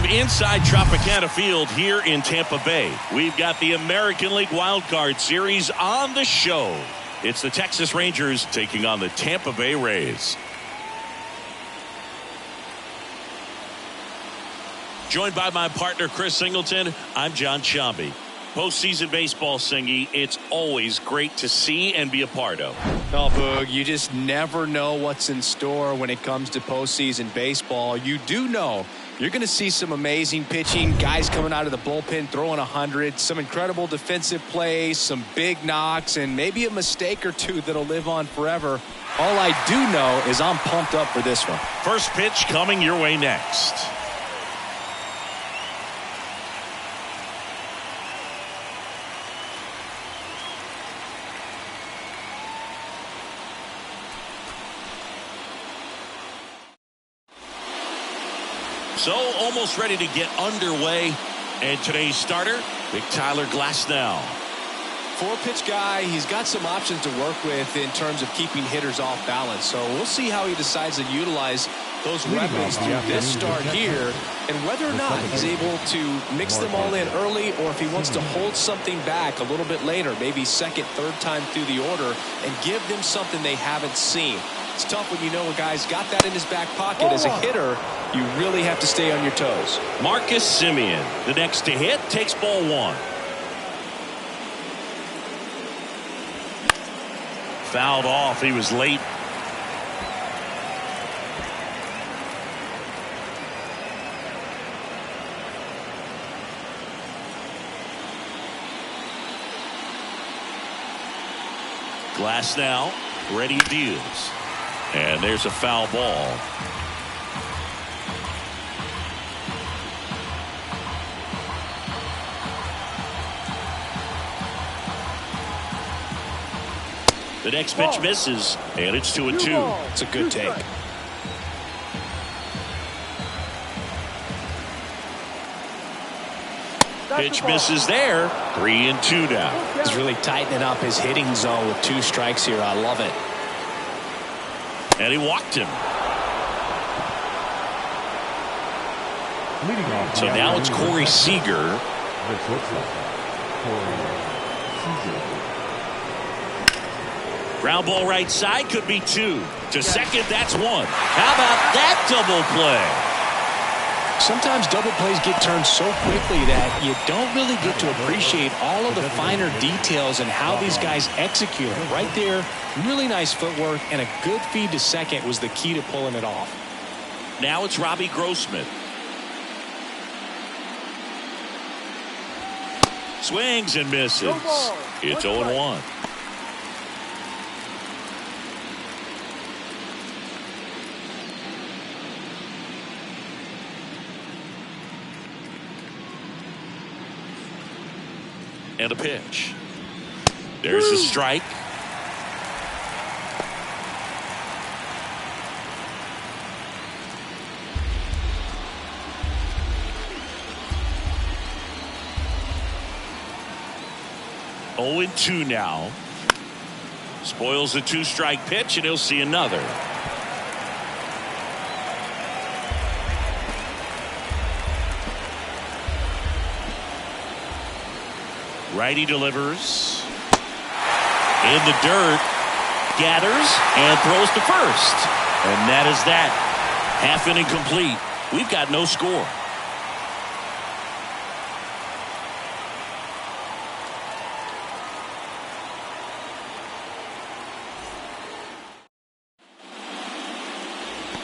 inside Tropicana Field here in Tampa Bay. We've got the American League Wild Card Series on the show. It's the Texas Rangers taking on the Tampa Bay Rays. Joined by my partner, Chris Singleton, I'm John Sciambi. Postseason baseball, Singy, it's always great to see and be a part of. Oh, Boog, you just never know what's in store when it comes to postseason baseball. You do know you're going to see some amazing pitching, guys coming out of the bullpen throwing 100, some incredible defensive plays, some big knocks, and maybe a mistake or two that'll live on forever. All I do know is I'm pumped up for this one. First pitch coming your way next. So almost ready to get underway. And today's starter, Big Tyler Glasnow. Four-pitch guy. He's got some options to work with in terms of keeping hitters off balance. So we'll see how he decides to utilize those weapons to this start here and whether or not he's able to mix them all in early or if he wants to hold something back a little bit later, maybe second, third time through the order and give them something they haven't seen. It's tough when you know a guy's got that in his back pocket. As a hitter, you really have to stay on your toes. Marcus Semien, the next to hit, takes ball one. Fouled off. He was late. Glasnow, ready, deals. And there's a foul ball. The next pitch misses, and it's 2-2. It's a good take. Pitch misses there. 3-2 now. He's really tightening up his hitting zone with 2 strikes here. I love it. And he walked him. So now it's Corey Seager. Ground ball right side, could be 2. To second, that's 1. How about that double play? Sometimes double plays get turned so quickly that you don't really get to appreciate all of the finer details and how these guys execute it. Right there, really nice footwork, and a good feed to second was the key to pulling it off. Now it's Robbie Grossman. Swings and misses. It's 0-1. And a pitch. There's a strike. Oh, 2 now. Spoils the 2-strike pitch, and he'll see another. Righty delivers. In the dirt. Gathers and throws to first. And that is that. Half inning complete. We've got no score.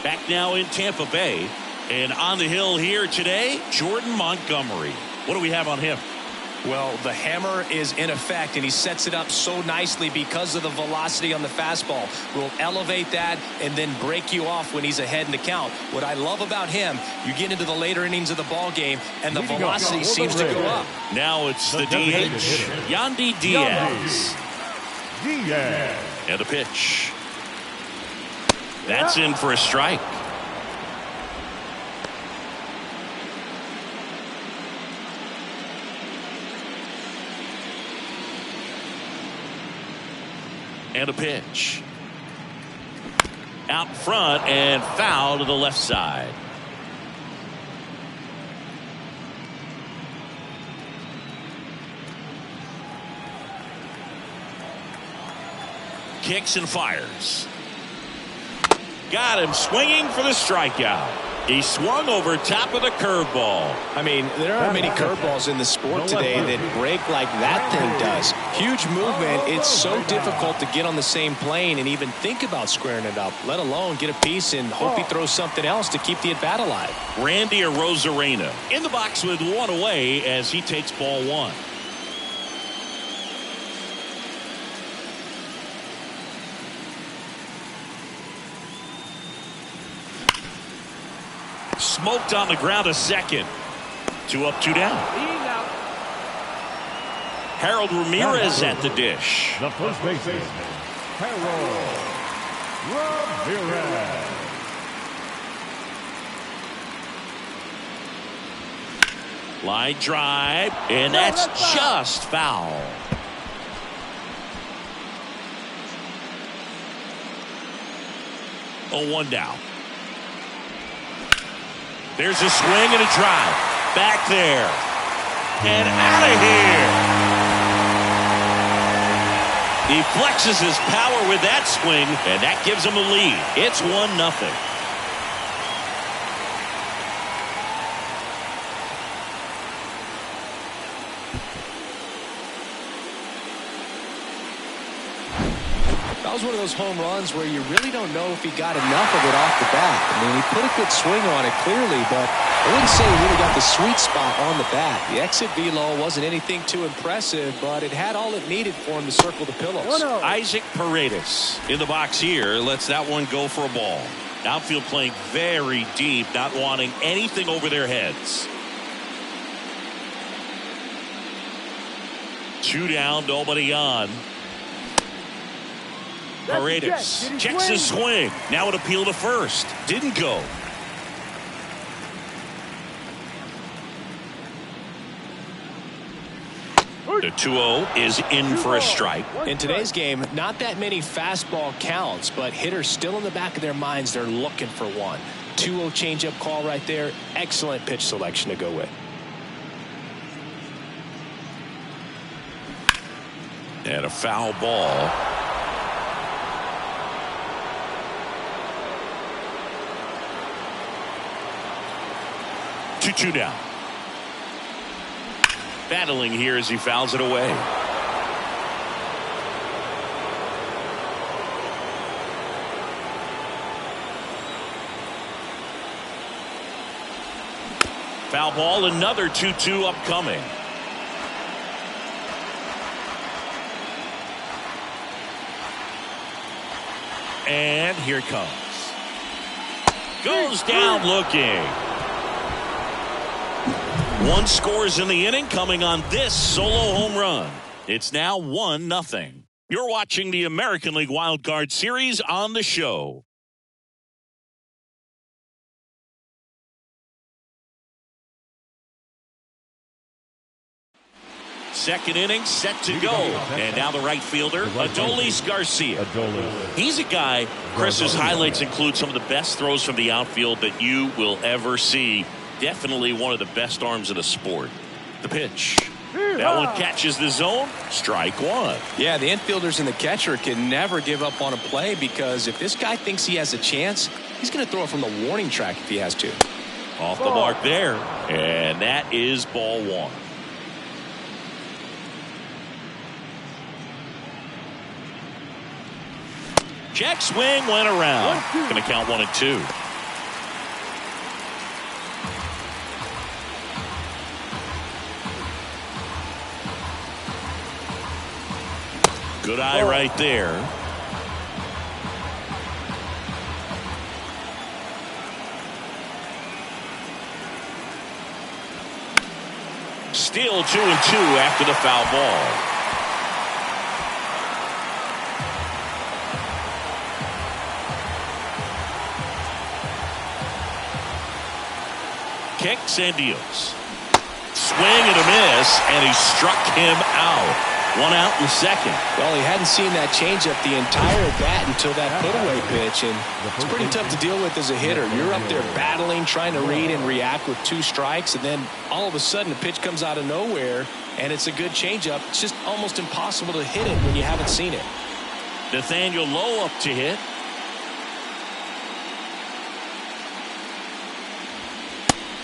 Back now in Tampa Bay. And on the hill here today, Jordan Montgomery. What do we have on him? Well, the hammer is in effect, and he sets it up so nicely because of the velocity on the fastball. Will elevate that and then break you off when he's ahead in the count. What I love about him, you get into the later innings of the ball game, and the velocity seems to go up. Now it's the DH, Yandy Diaz. And a pitch. That's in for a strike. And a pitch. Out front and foul to the left side. kicks and fires. Got him swinging for the strikeout. He swung over top of the curveball. I mean, there aren't many curveballs in the sport today that break like that thing does. Huge movement. It's so difficult to get on the same plane and even think about squaring it up, let alone get a piece and hope he throws something else to keep the at-bat alive. Randy Arozarena in the box with one away as he takes ball one. Smoked on the ground a second. 2 up, 2 down. Harold Ramirez at the dish. The first baseman, Harold Ramirez. Line drive, and that's just foul. Oh, 1 down. There's a swing and a drive. Back there. And out of here. He flexes his power with that swing, and that gives him a lead. It's 1-0. That was one of those home runs where you really don't know if he got enough of it off the bat. I mean, he put a good swing on it clearly, but I wouldn't say he really got the sweet spot on the bat. The exit velo wasn't anything too impressive, but it had all it needed for him to circle the pillows. Isaac Paredes in the box here lets that one go for a ball. Outfield playing very deep, not wanting anything over their heads. 2 down, nobody on. Paredes checks his swing. Now an appeal to first. Didn't go. The 2-0 is in for a strike. In today's game, not that many fastball counts, but hitters still in the back of their minds, they're looking for one. 2-0 changeup call right there. Excellent pitch selection to go with. And a foul ball. Two down. Battling here as he fouls it away. Foul ball, another 2-2 upcoming. And here it comes. Goes down looking. 1 scores in the inning coming on this solo home run. It's now 1-0. You're watching the American League Wild Card Series on the show. Second inning set to go. And now the right fielder, Adolis Garcia. He's a guy, Chris's highlights include some of the best throws from the outfield that you will ever see. Definitely one of the best arms of the sport. The pitch. That one catches the zone. Strike one. Yeah, the infielders and the catcher can never give up on a play because if this guy thinks he has a chance, he's going to throw it from the warning track if he has to. Off the mark there. And that is ball one. Check swing went around. Going to count 1 and 2. Good eye right there. Still 2 and 2 after the foul ball. Kicks and deals. Swing and a miss, and he struck him out. 1 out in the second. Well, he hadn't seen that changeup the entire bat until that put-away pitch, and it's pretty tough to deal with as a hitter. You're up there battling, trying to read and react with 2 strikes, and then all of a sudden a pitch comes out of nowhere, and it's a good changeup. It's just almost impossible to hit it when you haven't seen it. Nathaniel Lowe up to hit.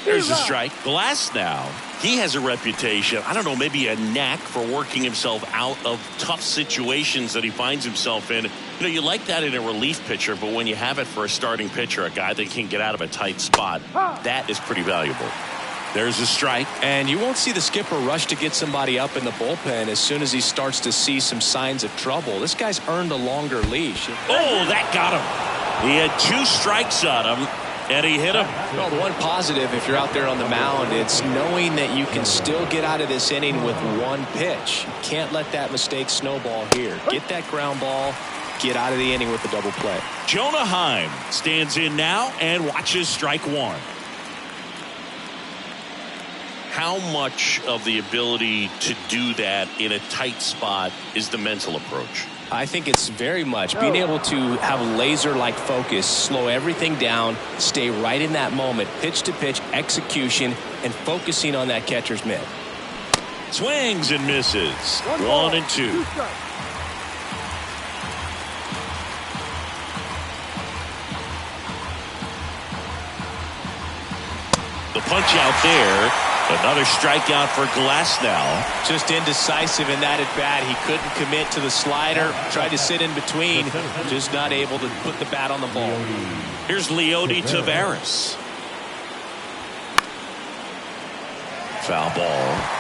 There's a strike. Glasnow, he has a reputation, I don't know, maybe a knack for working himself out of tough situations that he finds himself in. You know, you like that in a relief pitcher, but when you have it for a starting pitcher, a guy that can get out of a tight spot, that is pretty valuable. There's a strike. And you won't see the skipper rush to get somebody up in the bullpen as soon as he starts to see some signs of trouble. This guy's earned a longer leash. Oh, that got him. He had 2 strikes on him, and he hit him. Well, the one positive, if you're out there on the mound, it's knowing that you can still get out of this inning with 1 pitch. You can't let that mistake snowball here. Get that ground ball, get out of the inning with the double play. Jonah Heim stands in now and watches strike 1. How much of the ability to do that in a tight spot is the mental approach? I think it's very much being able to have laser-like focus, slow everything down, stay right in that moment, pitch-to-pitch execution, and focusing on that catcher's mitt. Swings and misses. 1 and 2. The punch out there. Another strikeout for Glasnow. Just indecisive in that at bat. He couldn't commit to the slider. Tried to sit in between. Just not able to put the bat on the ball. Here's Leody Taveras. Foul ball.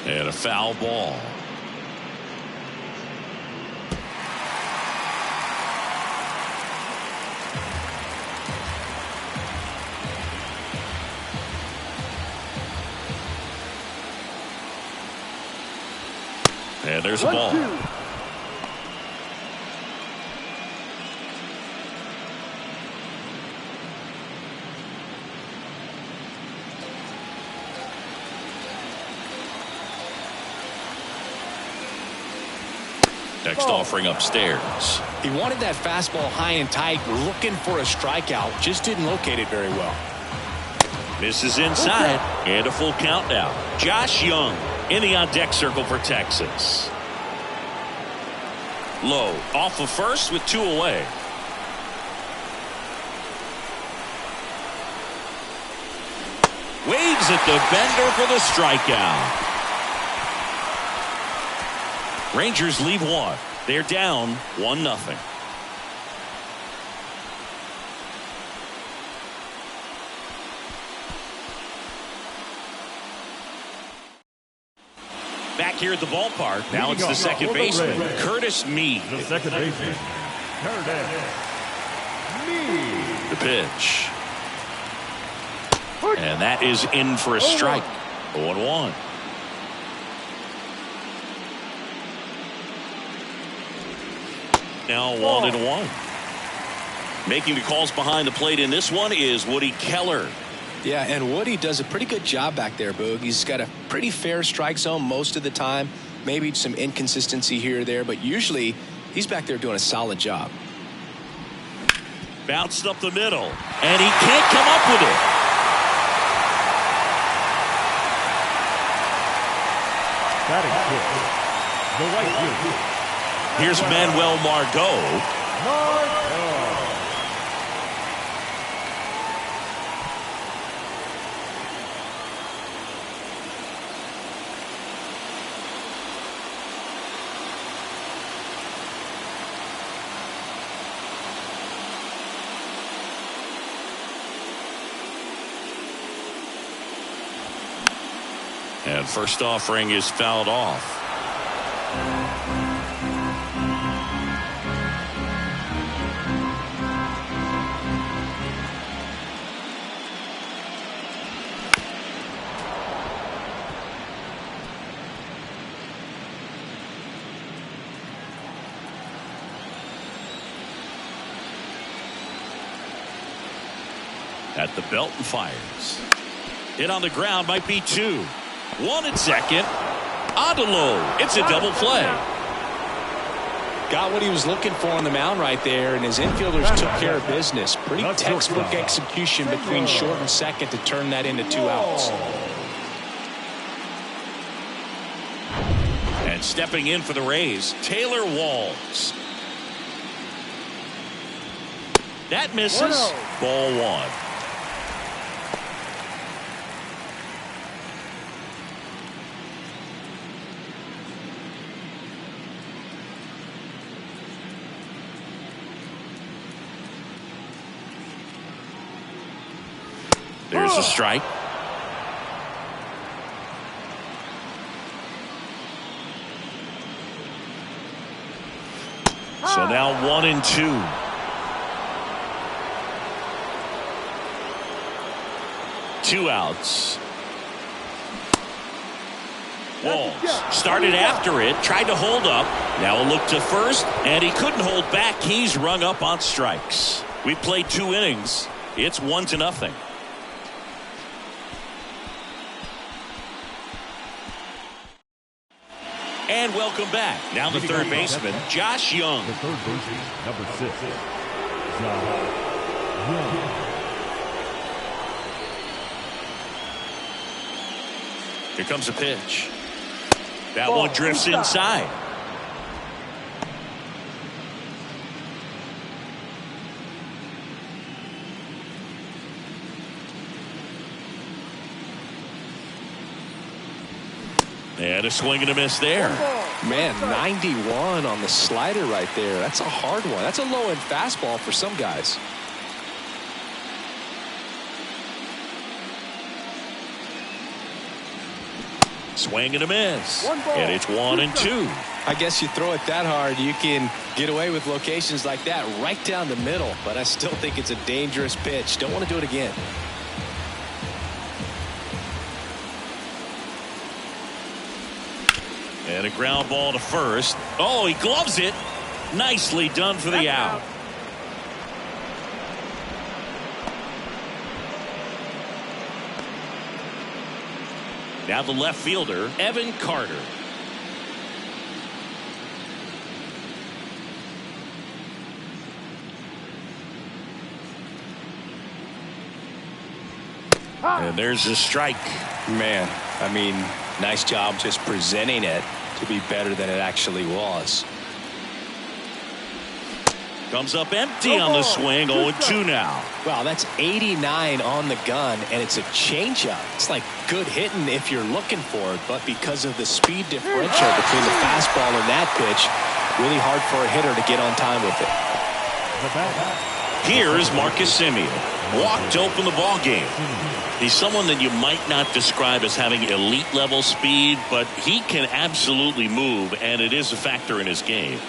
And a foul ball. And there's a ball. Next offering upstairs. He wanted that fastball high and tight, looking for a strikeout. Just didn't locate it very well. Misses inside, and a full count now. Josh Young in the on-deck circle for Texas. Low off of first with 2 away. Waves at the bender for the strikeout. Rangers leave 1. They're down 1-0. Back here at the ballpark. Now it's the second baseman, Curtis Mead. The second baseman, Curtis Mead. The pitch. And that is in for a strike. 0-1. Now 1-1. Making the calls behind the plate in this one is Woody Keller. Yeah, and Woody does a pretty good job back there, Boog. He's got a pretty fair strike zone most of the time. Maybe some inconsistency here or there, but usually he's back there doing a solid job. Bounced up the middle, and he can't come up with it. Batting fifth, the right field. Here's Manuel Margot. And first offering is fouled off. At the belt and fires. Hit on the ground, might be 2. 1 at second. Odelo. It's a double play. Got what he was looking for on the mound right there, and his infielders took care of business. Pretty textbook execution between short and second to turn that into 2 outs. And stepping in for the Rays, Taylor Walls. That misses. Ball 1. There's a strike. So now 1-2. Two outs. Walls started after it, tried to hold up. Now a look to first, and he couldn't hold back. He's rung up on strikes. We played 2 innings. It's 1-0. And welcome back. Now the third baseman, Josh Young. The third baseman, number 6, Josh Young. Here comes a pitch. That one drifts inside. And a swing and a miss there. Man, 91 on the slider right there. That's a hard one. That's a low-end fastball for some guys. Swing and a miss. And it's 1-2. I guess you throw it that hard, you can get away with locations like that right down the middle. But I still think it's a dangerous pitch. Don't want to do it again. And a ground ball to first. Oh, he gloves it. Nicely done for the out. Now the left fielder, Evan Carter. And there's a strike. Man, I mean, nice job just presenting it to be better than it actually was. Comes up empty on the swing. 0-2 now. Wow, that's 89 on the gun, and it's a changeup. It's like good hitting if you're looking for it, but because of the speed differential between the fastball and that pitch, really hard for a hitter to get on time with it. Here's Marcus Semien. Walked to open the ball game. He's someone that you might not describe as having elite level speed, but he can absolutely move, and it is a factor in his game.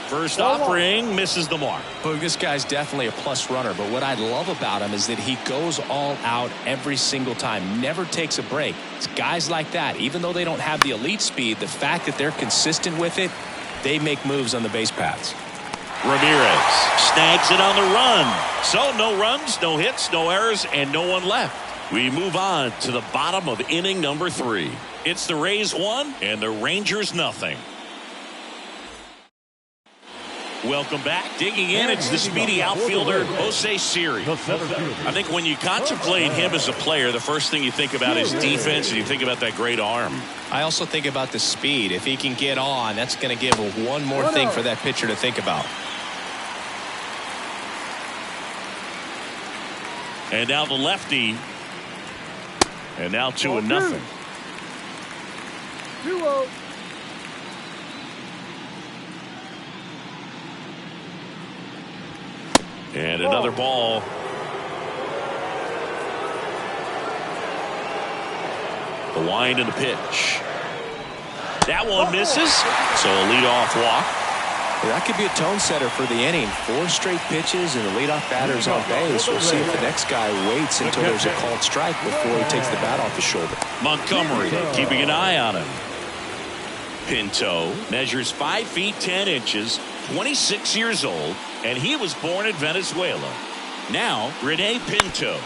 First offering misses the mark. Boog, this guy's definitely a plus runner, but what I love about him is that he goes all out every single time, never takes a break. It's guys like that, even though they don't have the elite speed, the fact that they're consistent with it, they make moves on the base paths. Ramirez snags it on the run. So no runs, no hits, no errors, and no one left. We move on to the bottom of inning number 3. It's the Rays 1 and the Rangers nothing. Welcome back. Digging in, it's the speedy outfielder, Jose Siri. I think when you contemplate him as a player, the first thing you think about is defense, and you think about that great arm. I also think about the speed. If he can get on, that's going to give one more thing for that pitcher to think about. And now the lefty. And now 2-0. 2-0. And another ball. The wind and the pitch. That one misses. So a leadoff walk. Well, that could be a tone setter for the inning. 4 straight pitches and the leadoff batter's on base. We'll see if the next guy waits until there's a called strike before he takes the bat off his shoulder. Montgomery keeping an eye on him. Pinto measures 5 feet 10 inches, 26 years old, and he was born in Venezuela. Now, Rene Pinto.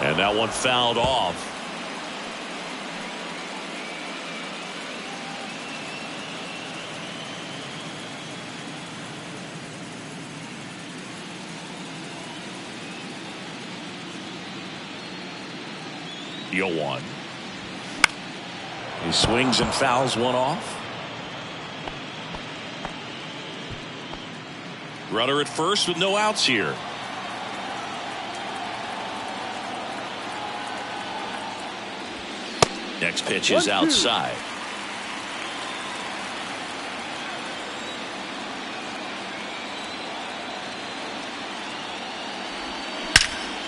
And that one fouled off. The 0-1. He swings and fouls one off. Runner at first with no outs here. Next pitch is outside.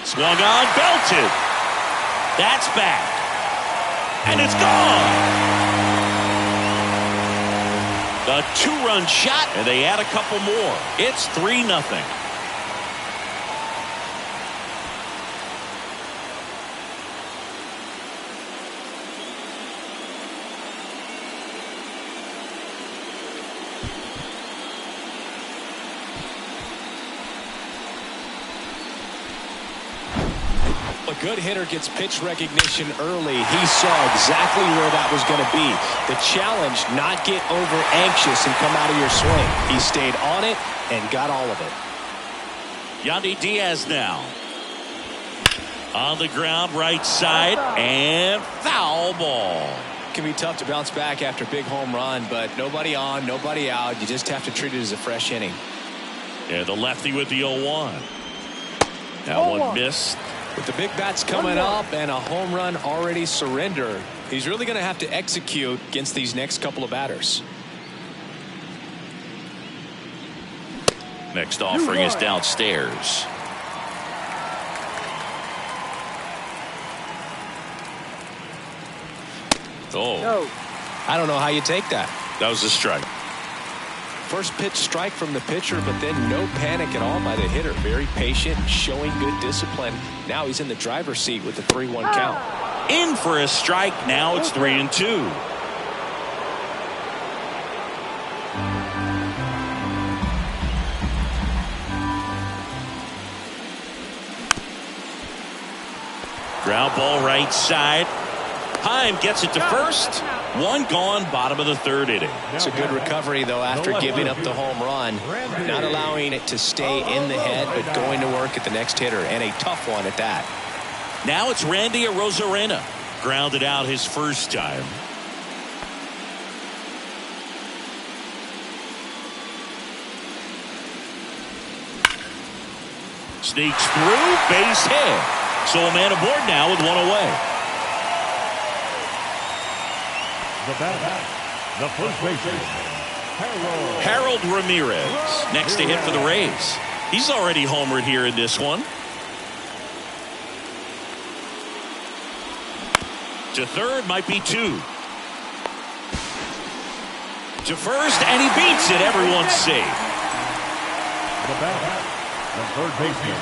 Swung on, belted. That's back. And it's gone. The 2-run shot, and they add a couple more. It's 3-0. A good hitter gets pitch recognition early. He saw exactly where that was going to be. The challenge, not get over anxious and come out of your swing. He stayed on it and got all of it. Yandy Diaz now. On the ground, right side, and foul ball. It can be tough to bounce back after a big home run, but nobody on, nobody out. You just have to treat it as a fresh inning. Yeah, the lefty with the 0-1. That one missed. With the big bats coming up and a home run already surrendered, he's really going to have to execute against these next couple of batters. Next offering is downstairs. Oh. I don't know how you take that. That was a strike. First pitch strike from the pitcher, but then no panic at all by the hitter. Very patient, showing good discipline. Now he's in the driver's seat with the 3-1 count. In for a strike. Now it's 3-2. Ground ball right side. Heim gets it to first. One gone, bottom of the third inning. It's a good recovery, though, after giving up the home run. Not allowing it to stay in the head, but going to work at the next hitter, and a tough one at that. Now it's Randy Arozarena. Grounded out his first time. Sneaks through, base hit. So a man aboard now with one away. The first baseman, Harold Ramirez. Next to hit for the Rays. He's already homered here in this one. To third, might be 2. To first, and he beats it. Everyone's safe. The third baseman,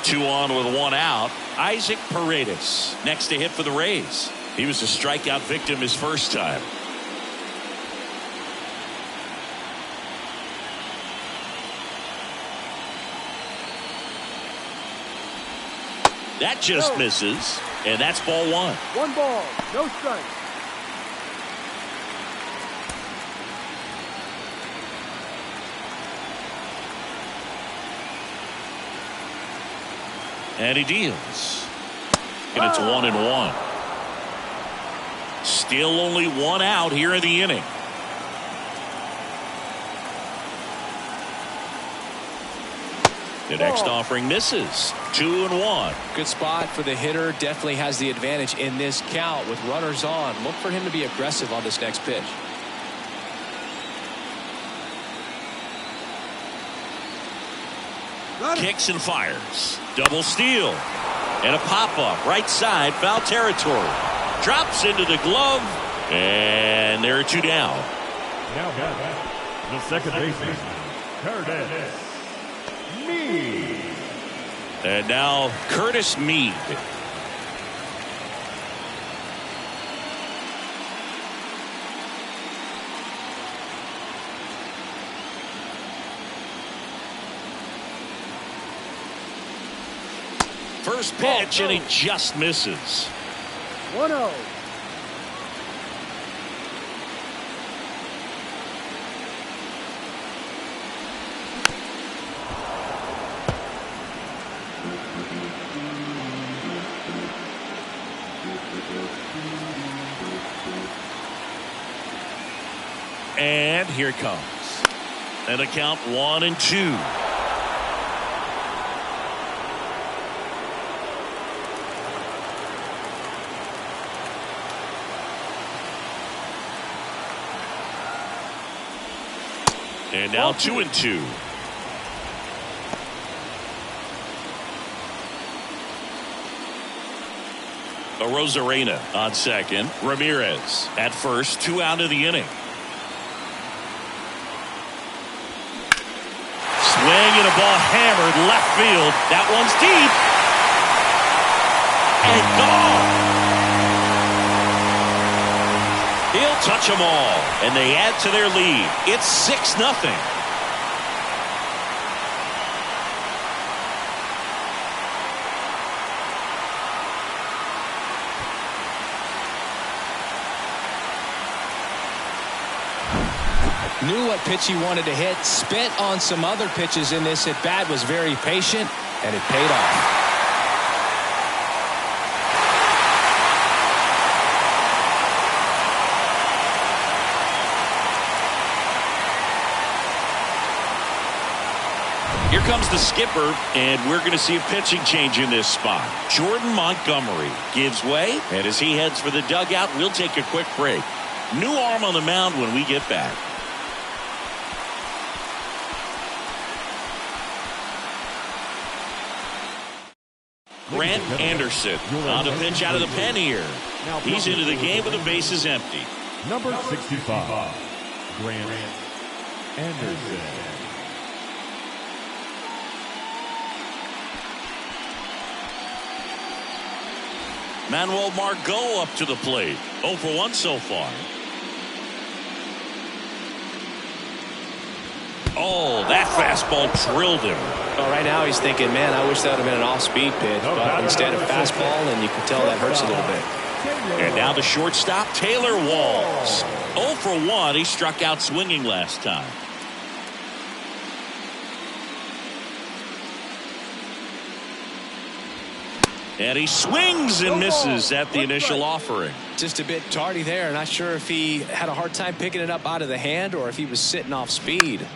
2 on with 1 out. Isaac Paredes next to hit for the Rays. He was a strikeout victim his first time. That just misses, and that's ball 1. 1 ball, no strike. And he deals. And it's 1-1. Still only 1 out here in the inning. The next offering misses. 2-1. Good spot for the hitter. Definitely has the advantage in this count with runners on. Look for him to be aggressive on this next pitch. Kicks and fires. Double steal. And a pop-up. Right side. Foul territory. Drops into the glove. And there are 2 down. Now the second baseman, Curtis Mead. And now Curtis Mead. First pitch, and he just misses. 1-0. And here it comes. And the count 1-2. And now 2-2. Arozarena on second. Ramirez at first. 2 out of the inning. Swing and a ball hammered left field. That one's deep. And gone. He'll touch them all. And they add to their lead. It's 6-0. Knew what pitch he wanted to hit, spent on some other pitches in this at bat, was very patient, and it paid off. Here comes the skipper, and we're going to see a pitching change in this spot. Jordan Montgomery gives way, and as he heads for the dugout, we'll take a quick break. New arm on the mound when we get back. Grant Anderson on the pitch out of the pen here. He's into the game with the bases empty. Number 65, Grant Anderson. Manuel Margot up to the plate. 0 for 1 so far. Oh, that fastball drilled him. Well, right now he's thinking, man, I wish that would have been an off-speed pitch, but instead of fastball, and you can tell that hurts a little bit. And now the shortstop, Taylor Walls. 0 for 1. He struck out swinging last time. And he swings and misses at the initial offering. Just a bit tardy there. Not sure if he had a hard time picking it up out of the hand or if he was sitting off speed.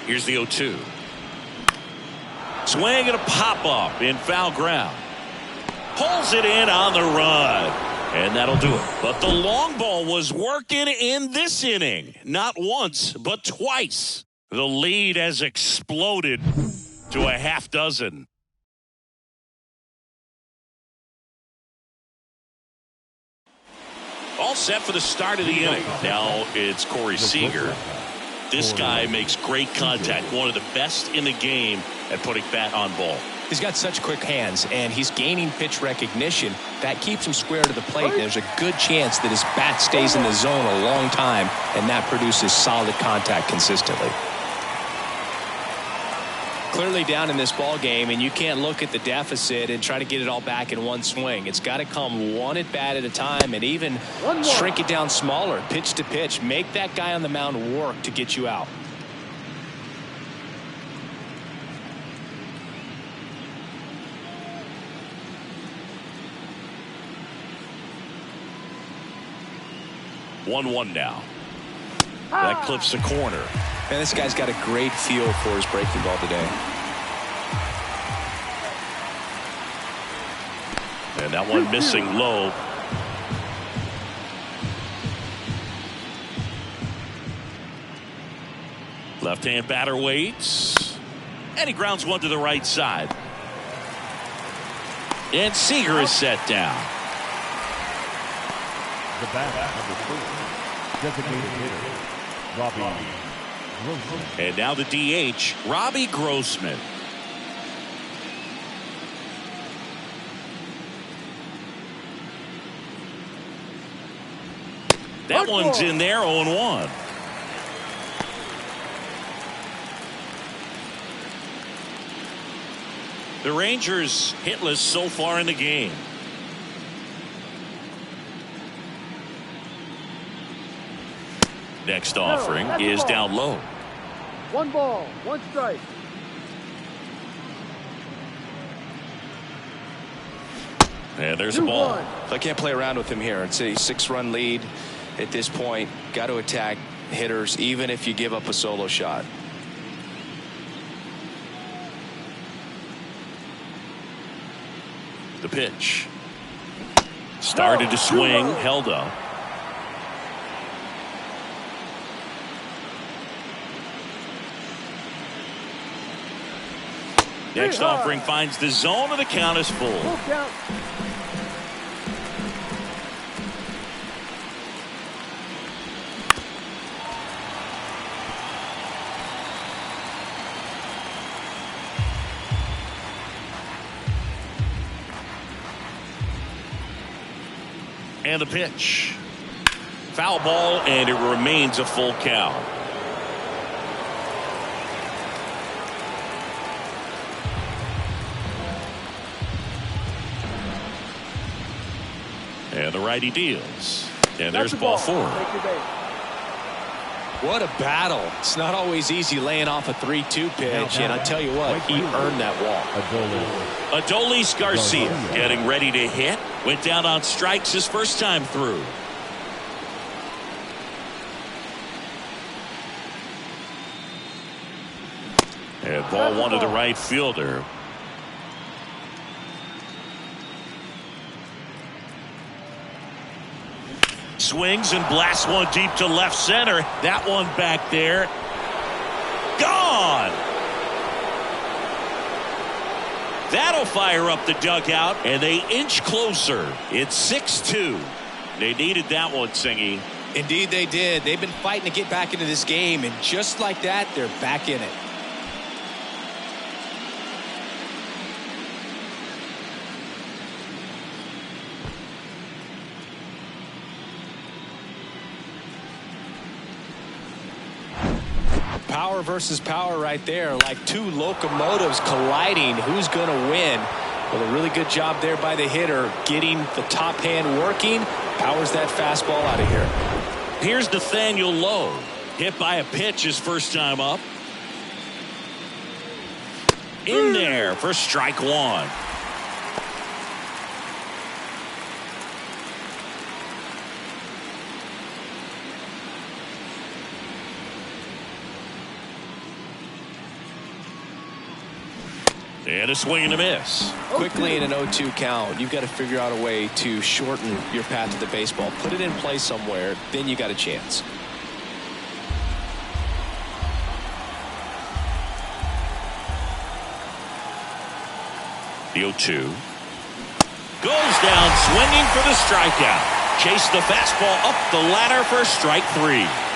Here's the 0-2. Swing and a pop-up in foul ground. Pulls it in on the run. And that'll do it. But the long ball was working in this inning. Not once, but twice. The lead has exploded to a half dozen. All set for the start of the inning. Now it's Corey Seager. This guy makes great contact. One of the best in the game at putting bat on ball. He's got such quick hands, and he's gaining pitch recognition. That keeps him square to the plate. There's a good chance that his bat stays in the zone a long time, and that produces solid contact consistently. Clearly down in this ball game, and you can't look at the deficit and try to get it all back in one swing. It's got to come one at bat at a time, and even shrink it down smaller, pitch to pitch. Make that guy on the mound work to get you out. One now. That clips the corner. Man, this guy's got a great feel for his breaking ball today. And that one missing low. Left-hand batter waits. And he grounds one to the right side. And Seager is set down. The batter, number 4, designated hitter, Robbie Grossman. And now the DH, Robbie Grossman. That one's in there, 0-1. The Rangers hitless so far in the game. Next offering is down low. 1 ball, 1 strike. And there's a ball. I can't play around with him here. It's a 6-run lead at this point. Got to attack hitters even if you give up a solo shot. The pitch. Started to swing, held up. Next offering finds the zone, and the count is full. Full count. And the pitch. Foul ball, and it remains a full count. And the righty deals. And there's ball 4. What a battle. It's not always easy laying off a 3-2 pitch, and I tell you what, he earned that walk. Adolis Garcia getting ready to hit. Went down on strikes his first time through. And ball 1 to the right fielder. Swings and blasts one deep to left center. That one back there. Gone. That'll fire up the dugout, and they inch closer. It's 6-2. They needed that one, Singy. Indeed they did. They've been fighting to get back into this game, and just like that, they're back in it. Power versus power right there, like 2 locomotives colliding. Who's going to win? Well, a really good job there by the hitter, getting the top hand working. Powers that fastball out of here. Here's Nathaniel Lowe. Hit by a pitch his first time up. In there for strike 1. And a swing and a miss. Quickly in an 0-2 count, you've got to figure out a way to shorten your path to the baseball. Put it in play somewhere, then you got a chance. The 0-2. Goes down swinging for the strikeout. Chase the fastball up the ladder for strike 3.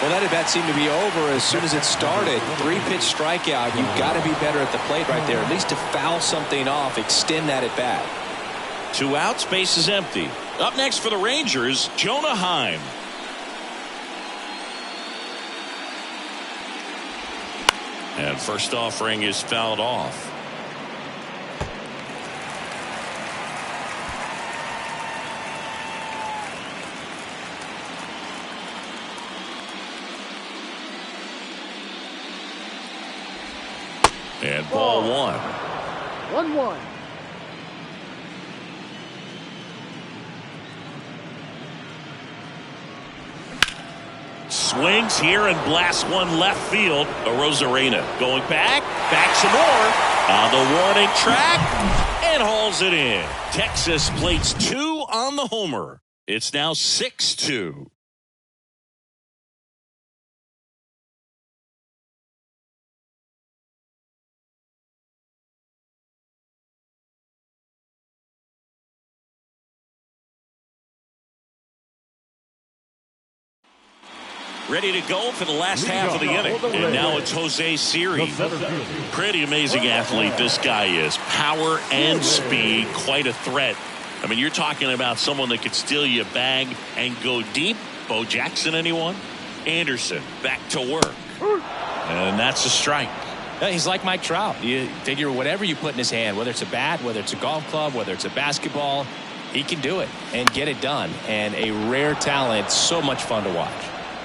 Well, that at bat seemed to be over as soon as it started. 3-pitch strikeout. You've got to be better at the plate right there, at least to foul something off, extend that at bat. 2 outs, base is empty. Up next for the Rangers, Jonah Heim. And first offering is fouled off. And ball 1. 1-1. Swings here and blasts one left field. Arozarena going back some more on the warning track and hauls it in. Texas plates 2 on the homer. It's now 6-2. Ready to go for the last half of the inning. And now it's Jose Siri. Pretty amazing athlete this guy is. Power and speed, quite a threat. I mean, you're talking about someone that could steal you a bag and go deep. Bo Jackson, anyone? Anderson, back to work. And that's a strike. He's like Mike Trout. You figure whatever you put in his hand, whether it's a bat, whether it's a golf club, whether it's a basketball, he can do it and get it done. And a rare talent, so much fun to watch.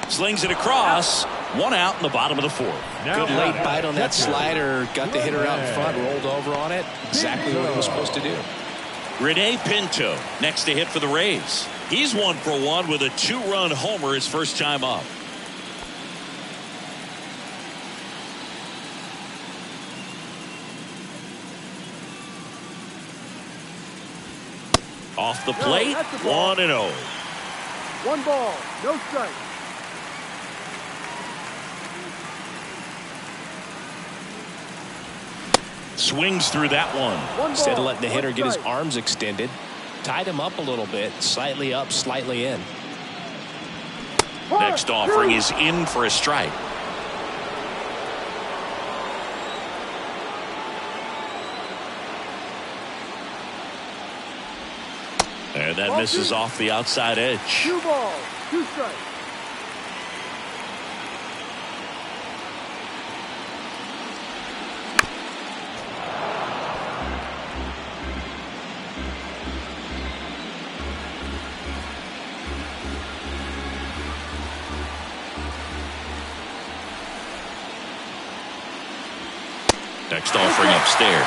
Slings it across. One out in the bottom of the fourth. Good late bite on that slider. Got the hitter out in front, rolled over on it. Exactly what he was supposed to do. Rene Pinto next to hit for the Rays. He's 1 for 1 with a 2-run homer his first time up. Off the plate, 1-0. 1 ball, no strike. Swings through that one. Instead of letting the hitter get his arms extended, tied him up a little bit, slightly up, slightly in. Next offering is in for a strike. And that misses off the outside edge. 2 balls, 2 strikes. Next offering upstairs.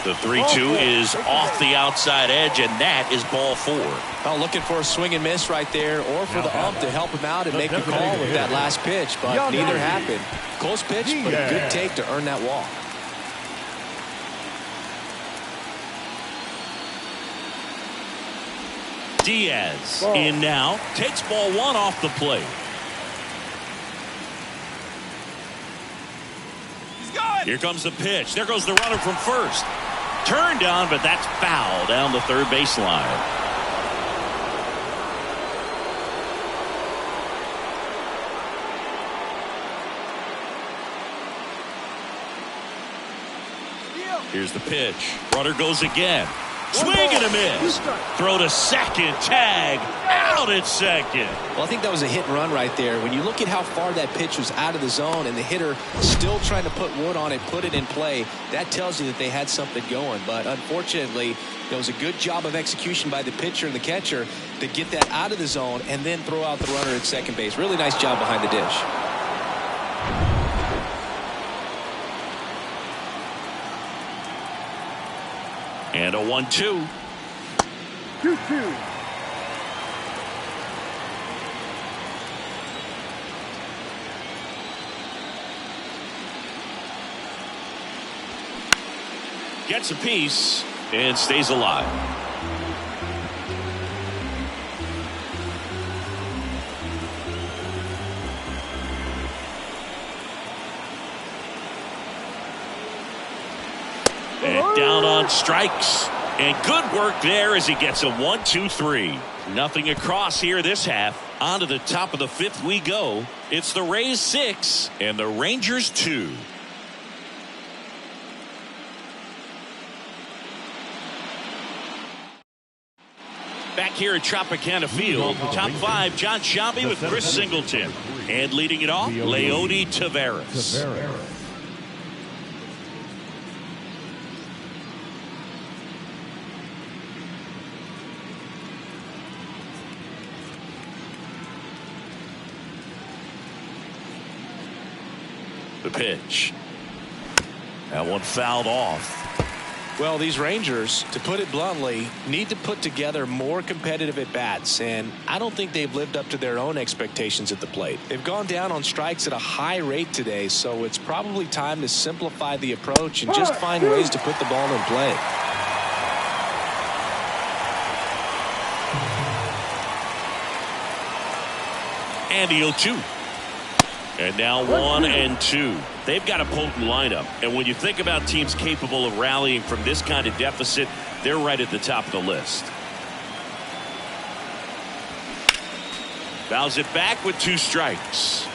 The 3-2 is off the outside edge, and that is ball 4. Well, looking for a swing and miss right there, or for the ump to help him out and make the call with that last pitch, but neither happened. Close pitch, but a good take to earn that walk. Diaz in now, takes ball 1 off the plate. Here comes the pitch. There goes the runner from first. Turned down, but that's foul down the third baseline. Here's the pitch. Runner goes again. Swing and a miss. Throw to second. Tag out at second. Well, I think that was a hit and run right there. When you look at how far that pitch was out of the zone and the hitter still trying to put wood on it, put it in play, that tells you that they had something going. But unfortunately, it was a good job of execution by the pitcher and the catcher to get that out of the zone and then throw out the runner at second base. Really nice job behind the dish. And a 1-2. 2-2. Gets a piece and stays alive. And down on strikes. And good work there as he gets a 1-2-3. Nothing across here this half. On to the top of the 5th we go. It's the Rays 6 and the Rangers 2. Back here at Tropicana Field, top 5, John Sciambi with Chris Singleton. And leading it off, Leody Taveras. The pitch. That one fouled off. Well, these Rangers, to put it bluntly, need to put together more competitive at-bats, and I don't think they've lived up to their own expectations at the plate. They've gone down on strikes at a high rate today, so it's probably time to simplify the approach and just find ways to put the ball in play. And the 0-2. And now 1-2. They've got a potent lineup. And when you think about teams capable of rallying from this kind of deficit, they're right at the top of the list. Fouls it back with 2 strikes.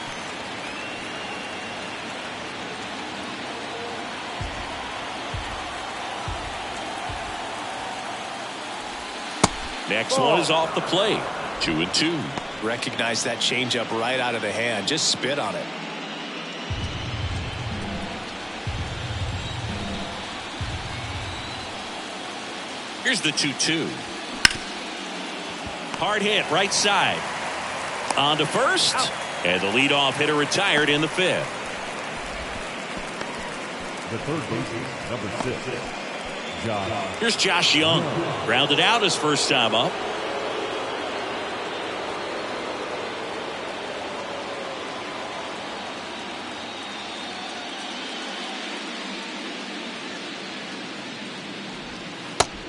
Next one is off the plate. 2-2. Recognize that changeup right out of the hand. Just spit on it. Here's the 2-2. Hard hit right side. On to first. Out. And the leadoff hitter retired in the 5th. The third baseman, number 6, Josh. Here's Josh Young. Grounded out his first time up.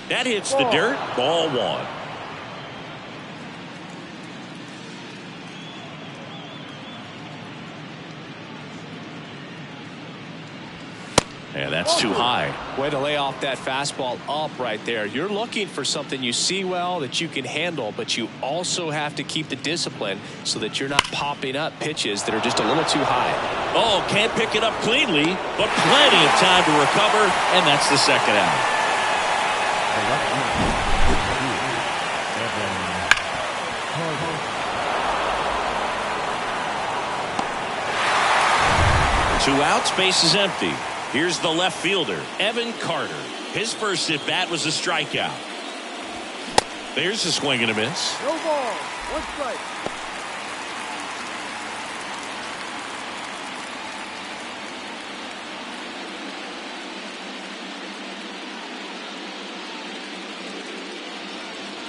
That hits the dirt. Ball 1. And that's too high. Way to lay off that fastball up right there. You're looking for something you see well that you can handle, but you also have to keep the discipline so that you're not popping up pitches that are just a little too high. Oh, can't pick it up cleanly, but plenty of time to recover, and that's the second out. The left fielder, Evan Carter. 2 outs, base is empty. Here's the left fielder, Evan Carter. His first at bat was a strikeout. There's a swing and a miss. No ball. 1 strike.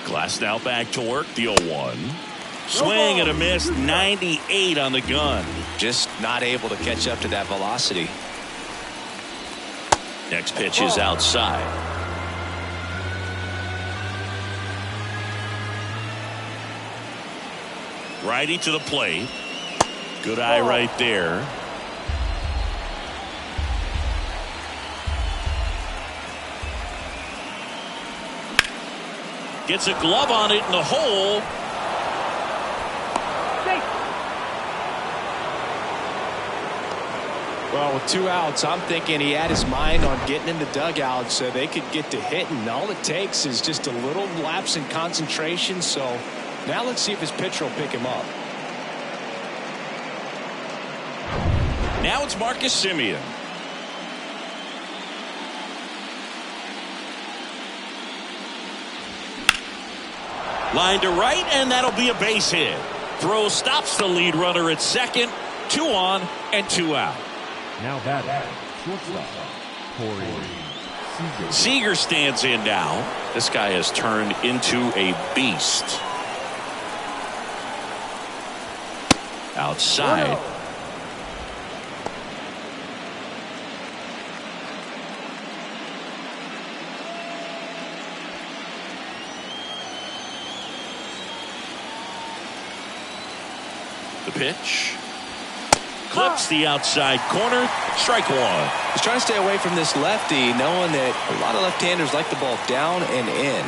Glass now back to work, the 0-1. Swing and a miss, 98 on the gun. Just not able to catch up to that velocity. Next pitch is outside. Righty to the plate. Good eye right there. Gets a glove on it in the hole. Well, with 2 outs, I'm thinking he had his mind on getting in the dugout so they could get to hitting. All it takes is just a little lapse in concentration. So now let's see if his pitcher will pick him up. Now it's Marcus Semien. Line to right, and that'll be a base hit. Throw stops the lead runner at second. 2 on and 2 out. Now batting, shortstop, Corey Seager. Seager stands in now. This guy has turned into a beast. Outside. The pitch. Clips the outside corner. Strike 1. He's trying to stay away from this lefty, knowing that a lot of left-handers like the ball down and in.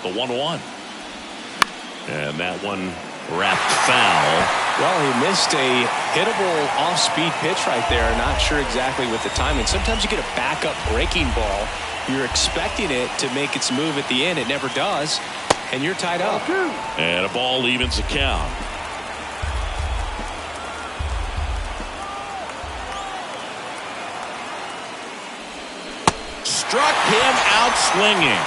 The 1-1. And that one wrapped foul. Well, he missed a hittable off-speed pitch right there. Not sure exactly with the timing. Sometimes you get a backup breaking ball. You're expecting it to make its move at the end. It never does. And you're tied up. And a ball evens the count. Struck him out swinging.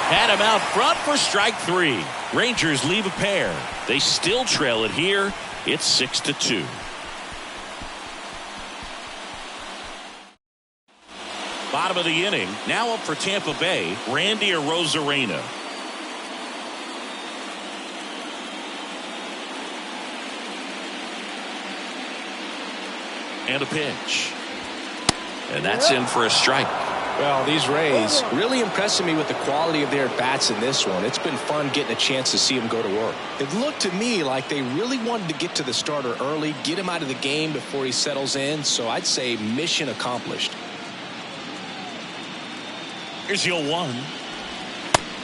Had him out front for strike 3. Rangers leave a pair. They still trail it here. It's 6-2. Bottom of the inning. Now up for Tampa Bay, Randy Arozarena. And a pitch. And that's in for a strike. Well, these Rays really impressing me with the quality of their bats in this one. It's been fun getting a chance to see them go to work. It looked to me like they really wanted to get to the starter early, get him out of the game before he settles in. So I'd say mission accomplished. Here's the 0-1.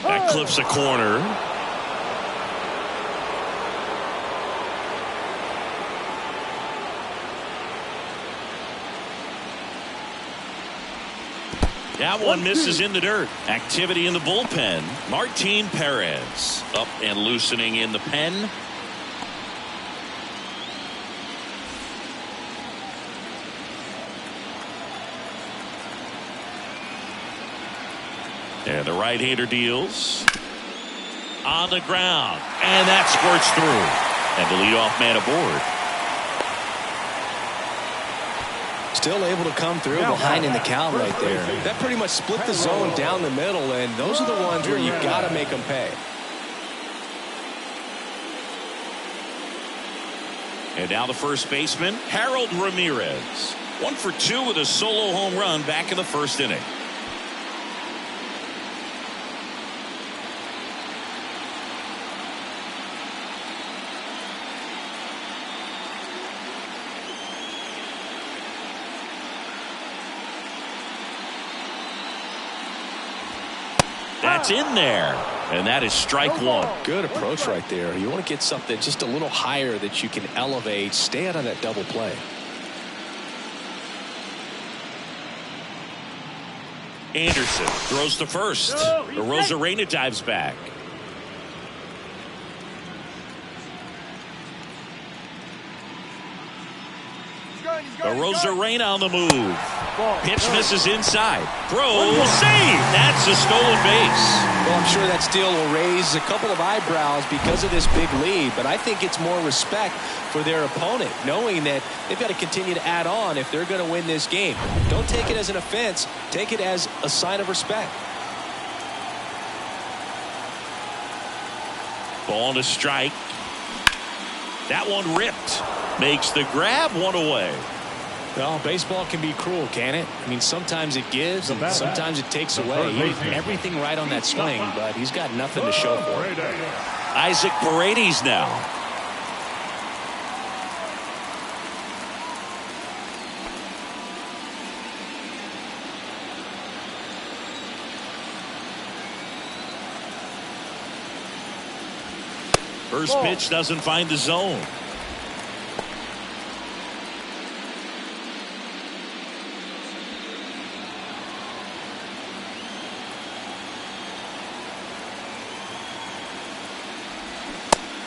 That clips a corner. That one misses in the dirt. Activity in the bullpen. Martin Perez up and loosening in the pen. And the right-hander deals. On the ground. And that squirts through. And the leadoff man aboard. Still able to come through behind in the count right there. That pretty much split the zone down the middle, and those are the ones where you got to make them pay. And now the first baseman, Harold Ramirez. 1 for 2 with a solo home run back in the first inning. That's in there. And that is strike one. Good approach right there. You want to get something just a little higher that you can elevate. Stay out of that double play. Anderson throws to first. Arozarena dives back. Arozarena on the move. Pitch misses inside. Throw, save. That's a stolen base. Well, I'm sure that steal will raise a couple of eyebrows because of this big lead, but I think it's more respect for their opponent, knowing that they've got to continue to add on if they're going to win this game. Don't take it as an offense. Take it as a sign of respect. Ball to strike. That one ripped. Makes the grab, one away. Well, baseball can be cruel, can it? I mean, sometimes it gives and sometimes it takes away. He did everything right on that swing, but he's got nothing to show for it. Isaac Paredes now. First pitch doesn't find the zone.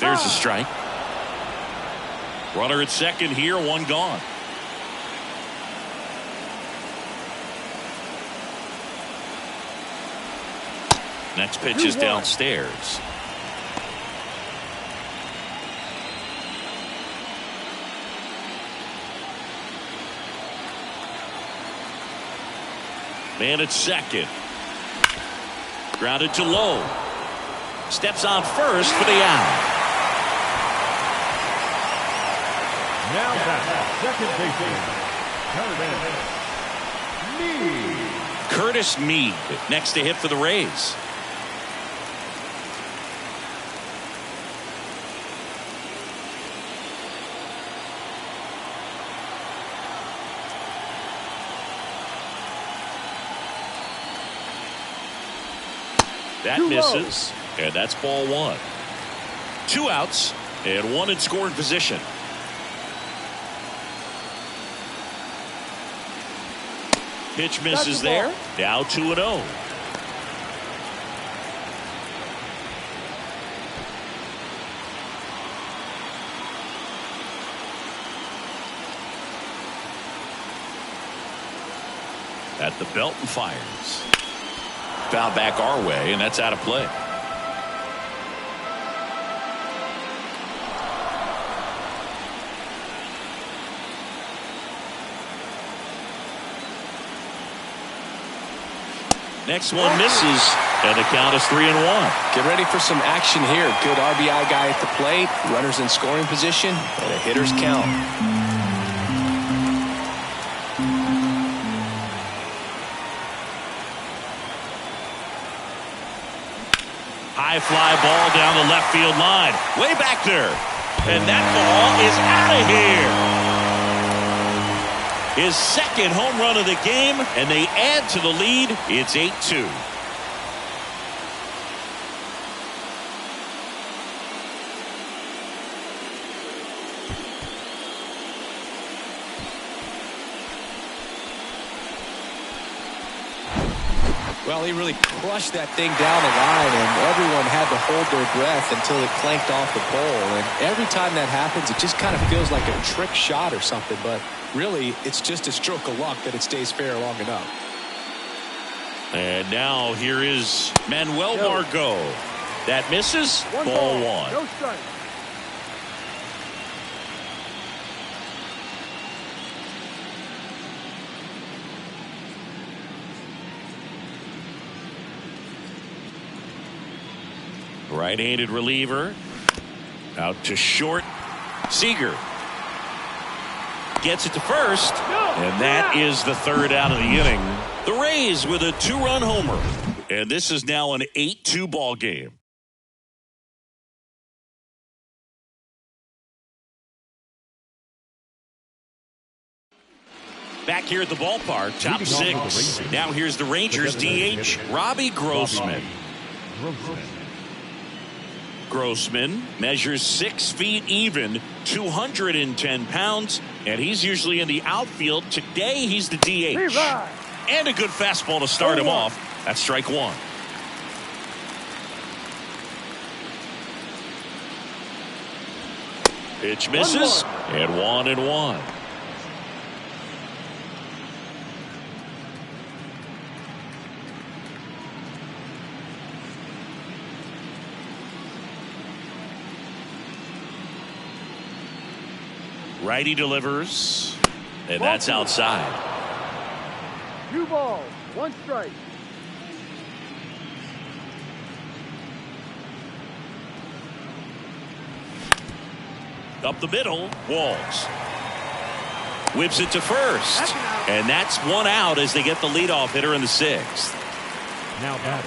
There's a strike. Runner at second here, one gone. Next pitch is downstairs. Man at second. Grounded to low. Steps on first for the out. Now back, second baseman, Meade. Curtis Meade next to hit for the Rays. That misses, and that's ball one. 2 outs and 1 in scoring position. Pitch misses there. Now 2-0. At the belt and fires. Foul back our way, and that's out of play. Next one misses, and the count is 3-1. Get ready for some action here. Good RBI guy at the plate, runners in scoring position, and a hitter's count. High fly ball down the left field line. Way back there. And that ball is out of here. His second home run of the game, and they add to the lead. It's 8-2. Well, he really crushed that thing down the line, and everyone had to hold their breath until it clanked off the pole. And every time that happens, it just kind of feels like a trick shot or something. But really, it's just a stroke of luck that it stays fair long enough. And now here is Manuel No. Margot. That misses. One Ball ball. one. No strike. Right-handed reliever. Out to short. Seager gets it to first. And that is the third out of the inning. The Rays with a 2-run homer. And this is now an 8-2 ball game. Back here at the ballpark, top Leading off for the six. Rangers. Now here's the Rangers DH, Robbie Grossman. Grossman measures 6 feet even, 210 pounds, and he's usually in the outfield. Today he's the DH. Levi. And a good fastball to start him off. That's strike one. Pitch misses, and 1-1. Righty delivers, and that's outside. 2 balls. 1 strike. Up the middle, Walls. Whips it to first. And that's 1 out as they get the leadoff hitter in the 6th. Now back,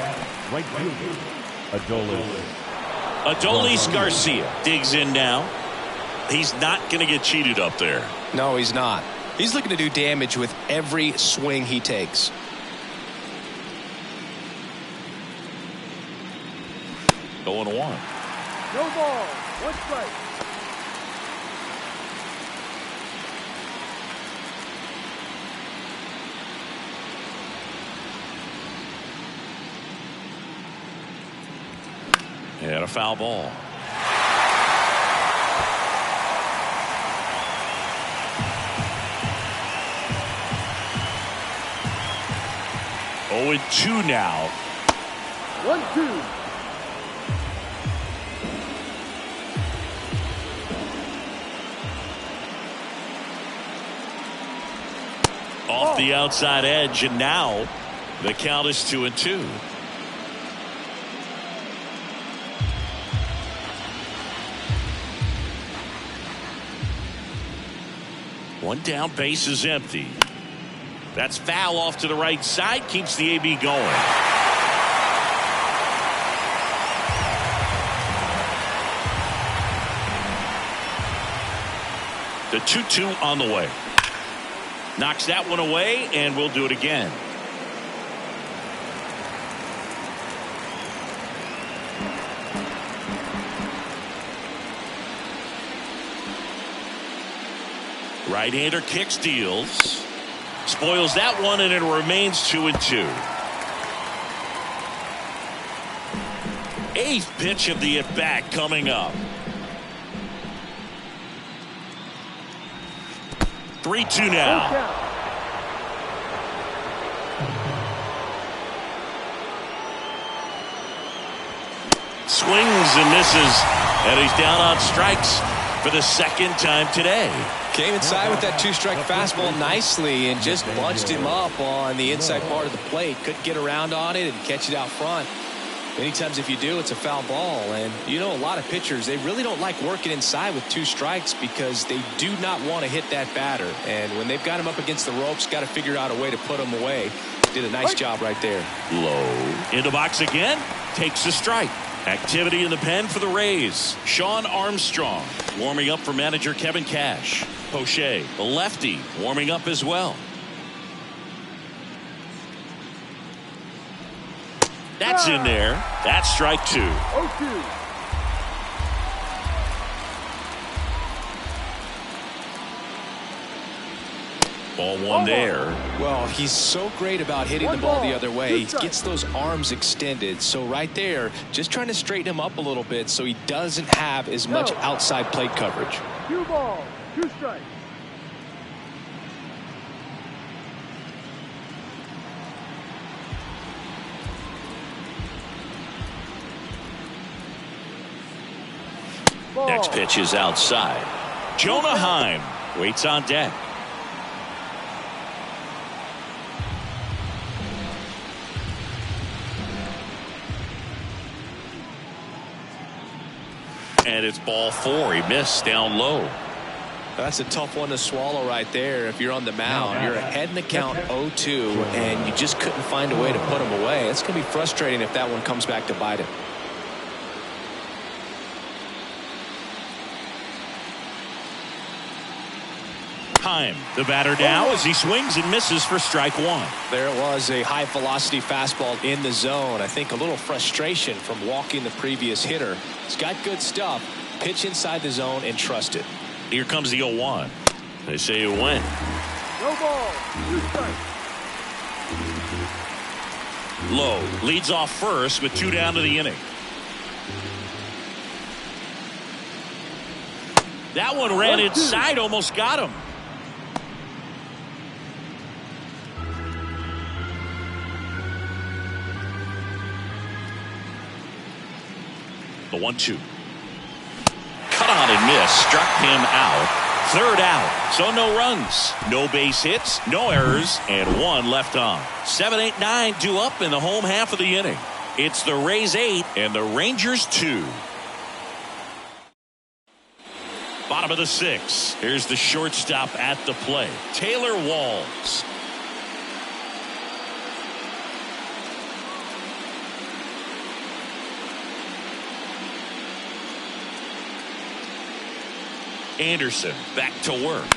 right fielder, Adolis. Adolis Garcia digs in now. He's not going to get cheated up there. No, he's not. He's looking to do damage with every swing he takes. Going 1. No ball. 1 strike. And a foul ball. Oh, and 2 now. 1-2. Off the outside edge, and now the count is 2-2. One down, base is empty. That's foul off to the right side, keeps the AB going. The 2-2 on the way. Knocks that one away, and we'll do it again. Right-hander kicks, deals. Spoils that one, and it remains 2-2. 8th pitch of the at-bat coming up. 3-2 now. Swings and misses, and he's down on strikes for the 2nd time today. Came inside with that 2-strike fastball nicely and just bunched him up on the inside part of the plate. Couldn't get around on it and catch it out front. Many times if you do, it's a foul ball. And you know, a lot of pitchers, they really don't like working inside with 2 strikes because they do not want to hit that batter. And when they've got him up against the ropes, got to figure out a way to put him away. Did a nice job right there. Low. In the box again. Takes a strike. Activity in the pen for the Rays. Sean Armstrong warming up for manager Kevin Cash. Poche, the lefty, warming up as well. That's in there. That's strike 2. 0-2. Ball 1 there. Well, he's so great about hitting the ball the other way. He gets those arms extended. So right there, just trying to straighten him up a little bit so he doesn't have as much outside plate coverage. 2 balls. 2 strikes. Ball. Next pitch is outside. Jonah Heim waits on deck. And it's ball 4. He missed down low. That's a tough one to swallow right there. If you're on the mound, you're ahead in the count 0-2, and you just couldn't find a way to put him away. It's going to be frustrating if that one comes back to bite him. Heim, the batter now as he swings and misses for strike 1. There it was, a high velocity fastball in the zone. I think a little frustration from walking the previous hitter. He's got good stuff. Pitch inside the zone and trust it. Here comes the 0-1. They say it went. No ball. 2 strikes. Lowe leads off first with 2 down to the inning. That one ran inside, almost got him. The 1-2. Cut on and miss, struck him out. 3rd out, so no runs, no base hits, no errors, and 1 left on. 7, 8, 9 due up in the home half of the inning. It's the Rays 8 and the Rangers 2. Bottom of the 6th. Here's the shortstop at the plate, Taylor Walls. Anderson back to work.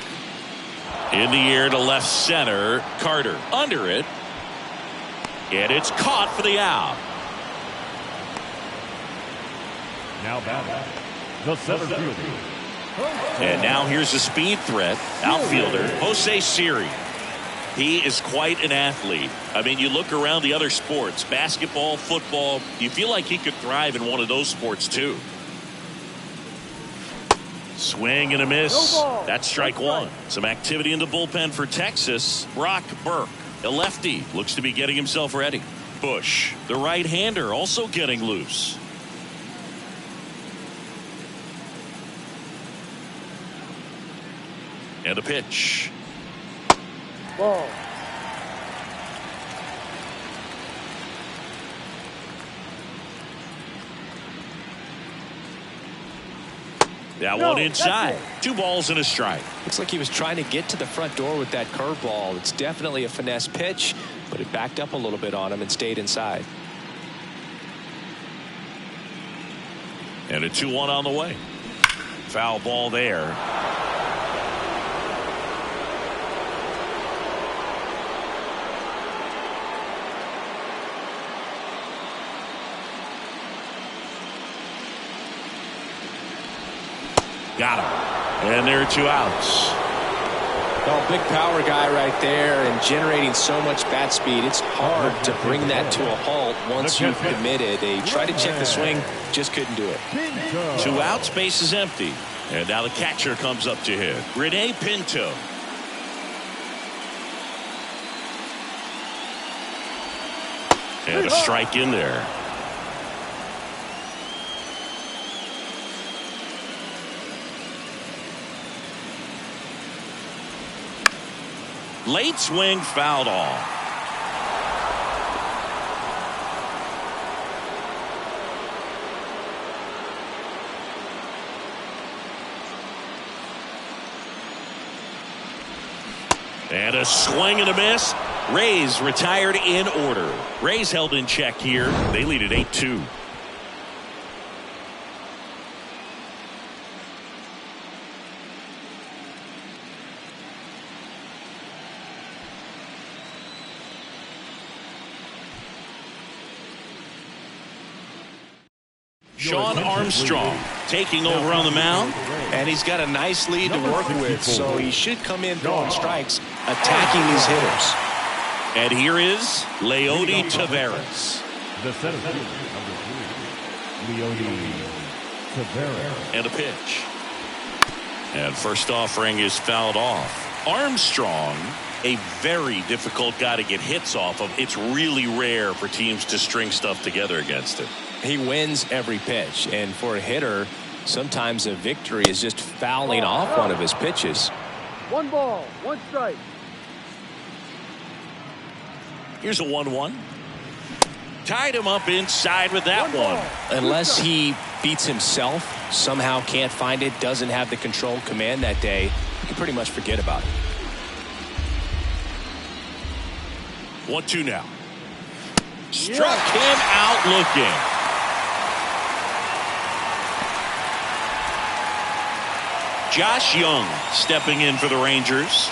In the air to left center. Carter under it. And it's caught for the out. Now batting, the center fielder. And now here's a speed threat. Outfielder Jose Siri. He is quite an athlete. I mean, you look around the other sports, basketball, football, you feel like he could thrive in one of those sports too. Swing and a miss. That's strike 1. Some activity in the bullpen for Texas. Brock Burke, a lefty, looks to be getting himself ready. Bush, the right-hander, also getting loose. And a pitch. Ball. That one inside. 2 balls and a strike. Looks like he was trying to get to the front door with that curveball. It's definitely a finesse pitch, but it backed up a little bit on him and stayed inside. And a 2-1 on the way. Foul ball there. Got him. And there are 2 outs. Well, big power guy right there and generating so much bat speed. It's hard to bring that to a halt once you've committed. They tried to check the swing, just couldn't do it. 2 outs, base is empty. And now the catcher comes up to hit. Rene Pinto. And a strike in there. Late swing fouled off. And a swing and a miss. Rays retired in order. Rays held in check here. They lead at 8-2. Sean Armstrong taking over on the mound. And he's got a nice lead to work with, so he should come in throwing strikes, attacking these hitters. And here is Leody Taveras. The center fielder, number 3, Leody Taveras. And a pitch. And first offering is fouled off. Armstrong, a very difficult guy to get hits off of. It's really rare for teams to string stuff together against him. He wins every pitch, and for a hitter, Sometimes a victory is just fouling off one of his pitches. 1 ball, 1 strike. Here's a 1-1. Tied him up inside with that one. Unless he beats himself, somehow can't find it, doesn't have the control command that day, you can pretty much forget about it. 1-2 now. Struck him out looking. Josh Young stepping in for the Rangers.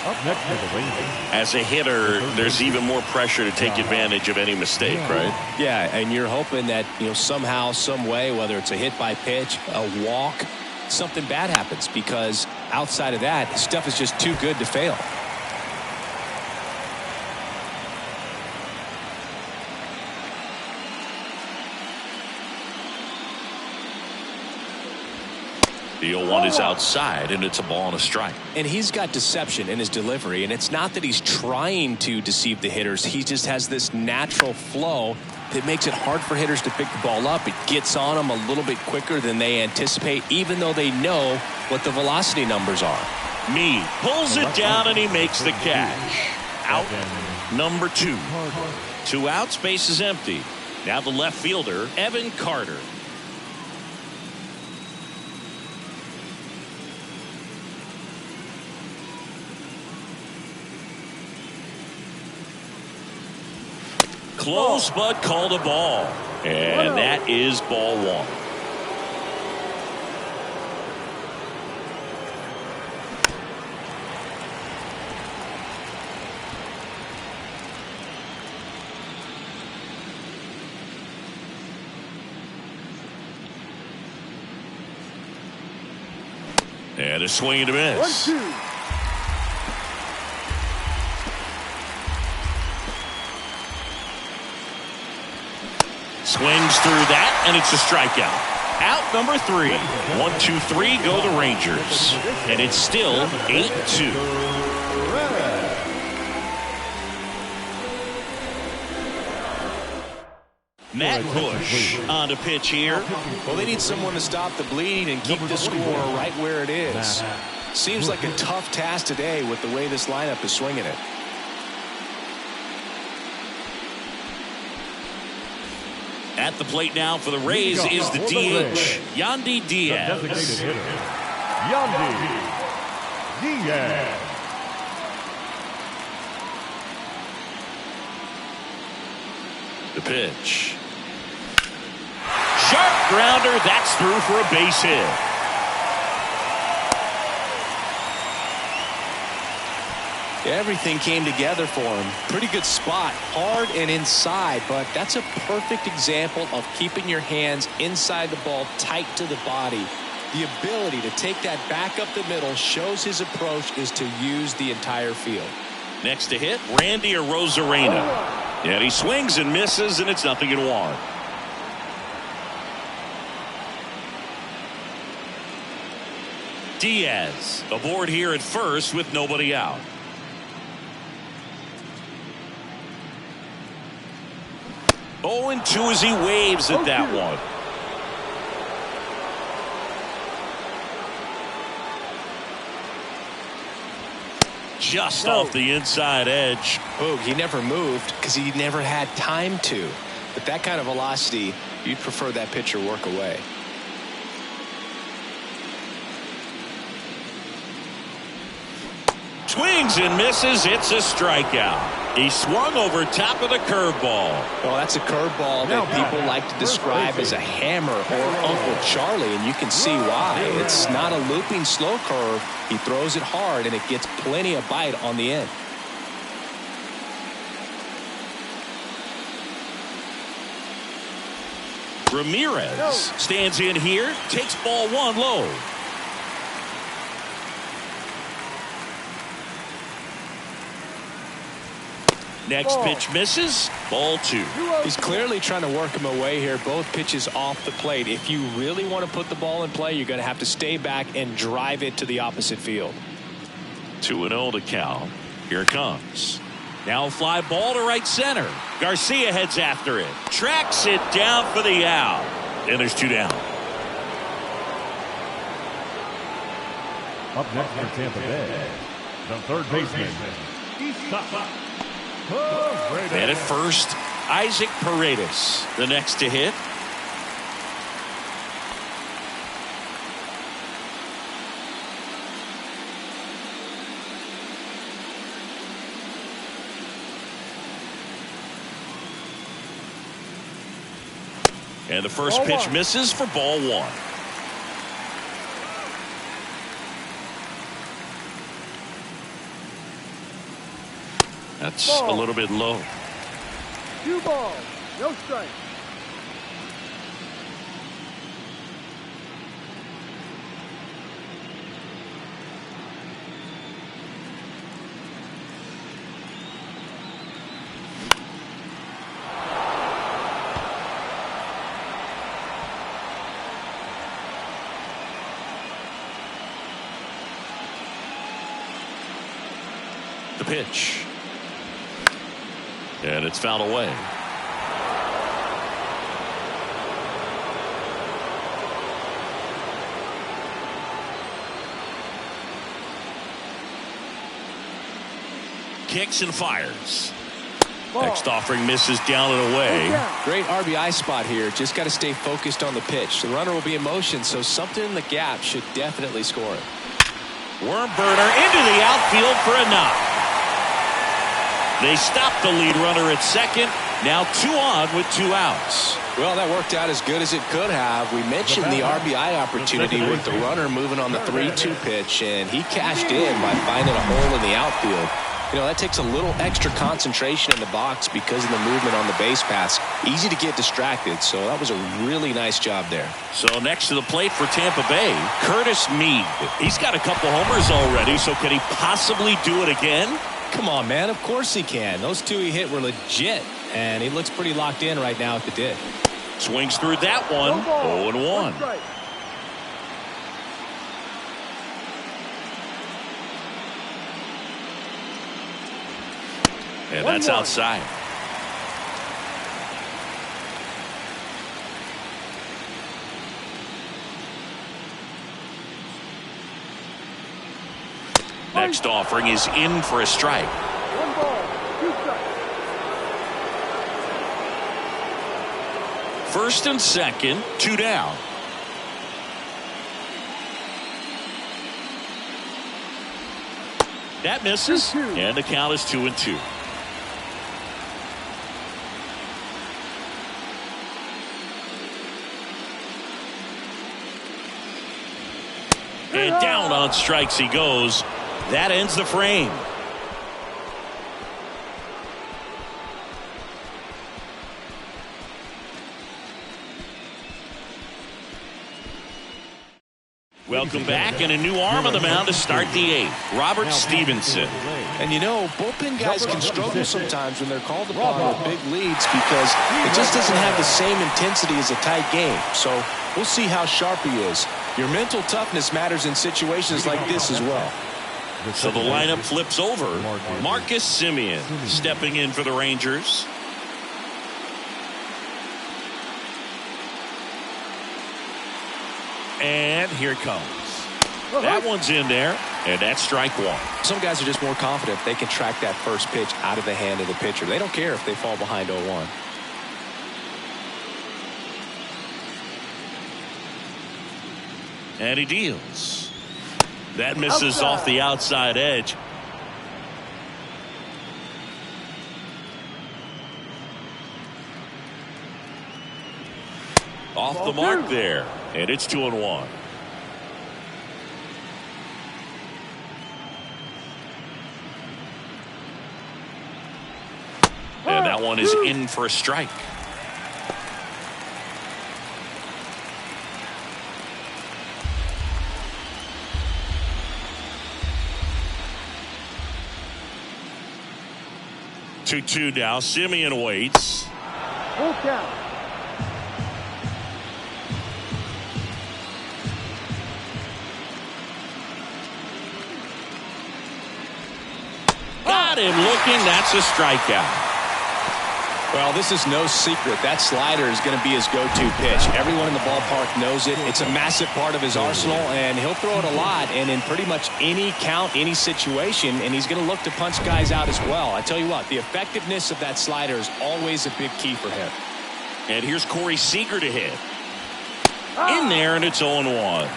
Up next for the Rangers. As a hitter, there's even more pressure to take advantage of any mistake, right? Yeah, and you're hoping that, somehow, some way, whether it's a hit by pitch, a walk, something bad happens, because outside of that, stuff is just too good to fail. The 0-1 is outside, and it's a ball and a strike. And he's got deception in his delivery, and it's not that he's trying to deceive the hitters. He just has this natural flow that makes it hard for hitters to pick the ball up. It gets on them a little bit quicker than they anticipate, even though they know what the velocity numbers are. Meade pulls it down, and he makes the catch. Out number 2. 2 outs, base is empty. Now the left fielder, Evan Carter. Close, but called a ball. And that is ball 1. And a swing and a miss. 1-2. Swings through that, and it's a strikeout. Out number 3. 1-2-3 go the Rangers. And it's still 8-2. Matt Bush on the pitch here. Well, they need someone to stop the bleeding and keep the score right where it is. Seems like a tough task today with the way this lineup is swinging it. At the plate now for the Rays is the DH, Yandy Diaz. Designated hitter, Yandy Diaz. The pitch. Sharp grounder. That's through for a base hit. Everything came together for him. Pretty good spot, hard and inside, but that's a perfect example of keeping your hands inside the ball, tight to the body. The ability to take that back up the middle shows his approach is to use the entire field. Next to hit, Randy Arozarena. And he swings and misses, and it's 0-1. Diaz aboard here at first with nobody out. Oh, and 2 as he waves at that one. Just off the inside edge. Boog, he never moved because he never had time to. But that kind of velocity, you'd prefer that pitcher work away. Swings and misses. It's a strikeout. He swung over top of the curveball. Well, that's a curveball that people like to describe as a hammer or Uncle Charlie, and you can see why. It's not a looping slow curve. He throws it hard, and it gets plenty of bite on the end. Ramirez stands in here, takes ball 1 low. Next pitch misses. Ball 2. He's clearly trying to work him away here. Both pitches off the plate. If you really want to put the ball in play, you're going to have to stay back and drive it to the opposite field. 2-0 to count. Here it comes. Now a fly ball to right center. Garcia heads after it. Tracks it down for the out. And there's 2 down. Up next for Tampa Bay, the third baseman, Easton. And at first, Isaac Paredes, the next to hit. And the first Ball pitch one. misses for ball one. That's a Ball. little bit low. 2 balls, no strike. The pitch. And it's fouled away. Kicks and fires. Ball. Next offering misses down and away. One down. Great RBI spot here. Just got to stay focused on the pitch. The runner will be in motion, so something in the gap should definitely score it. Worm burner into the outfield for a knock. They stop the lead runner at second. Now 2 on with 2 outs. Well, that worked out as good as it could have. We mentioned the RBI opportunity with the runner moving on the 3-2 pitch, and he cashed in by finding a hole in the outfield. You know, that takes a little extra concentration in the box because of the movement on the base paths. Easy to get distracted, so that was a really nice job there. So next to the plate for Tampa Bay, Curtis Mead. He's got a couple homers already, so can he possibly do it again? Come on, man. Of course he can. Those 2 he hit were legit, and he looks pretty locked in right now at the dish. Swings through that one. No ball, 0-1. strike. And 1-1. that's outside. Next offering is in for a strike. 1 ball, 2 strikes. First and second, 2 down. That misses, 2-2. and the count is 2-2. And down on strikes he goes. That ends the frame. Welcome back, and a new arm on the mound to start the 8th. Robert Stevenson. And you know, bullpen guys can struggle sometimes when they're called upon with big leads because it just doesn't have the same intensity as a tight game. So we'll see how sharp he is. Your mental toughness matters in situations like this as well. So the lineup flips over. Marcus Semien stepping in for the Rangers. And here it comes. That one's in there, and that's strike 1. Some guys are just more confident if they can track that first pitch out of the hand of the pitcher. They don't care if they fall behind 0-1. And he deals. That misses off the outside edge. Off the mark there. And it's 2-1. And that one is in for a strike. Two now. Semien waits. Full count. Got him looking. That's a strikeout. Well, this is no secret. That slider is going to be his go-to pitch. Everyone in the ballpark knows it. It's a massive part of his arsenal, and he'll throw it a lot and in pretty much any count, any situation, and he's going to look to punch guys out as well. I tell you what, the effectiveness of that slider is always a big key for him. And here's Corey Seager to hit. In there, and it's 0-1.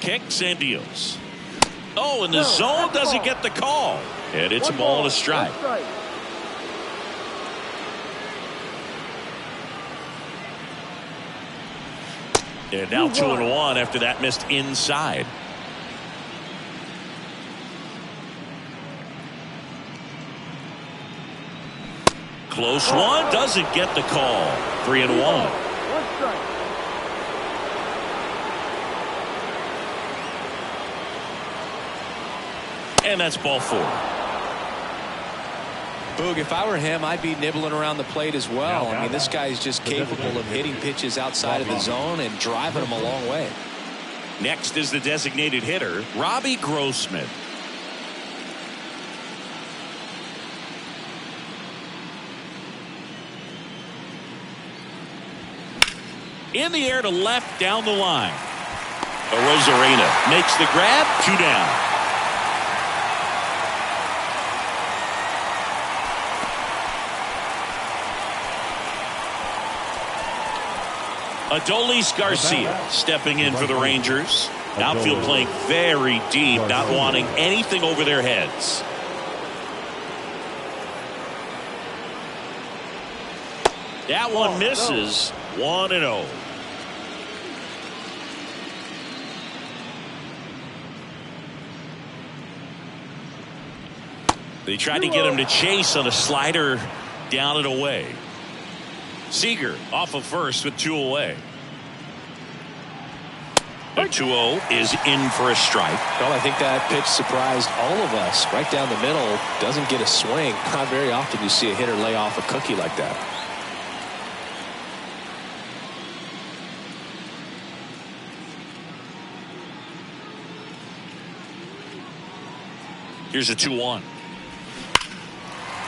Kicks and deals. Oh, and the zone doesn't get the call. And it's a ball and a strike. And now 2-1 after that missed inside. Close one, doesn't get the call. 3-1. One strike. And that's ball 4. Boog, if I were him, I'd be nibbling around the plate as well. I mean, this guy's just capable of hitting pitches outside of the zone and driving them a long way. Next is the designated hitter, Robbie Grossman. In the air to left down the line. Arozarena makes the grab, 2 down. Adolis Garcia stepping in for the Rangers. Outfield playing very deep, not wanting anything over their heads. That one misses. 1-0. They tried to get him to chase on a slider down and away. Seager off of first with 2 away. The 2-0 is in for a strike. Well, I think that pitch surprised all of us. Right down the middle, doesn't get a swing. Not very often you see a hitter lay off a cookie like that. Here's a 2-1.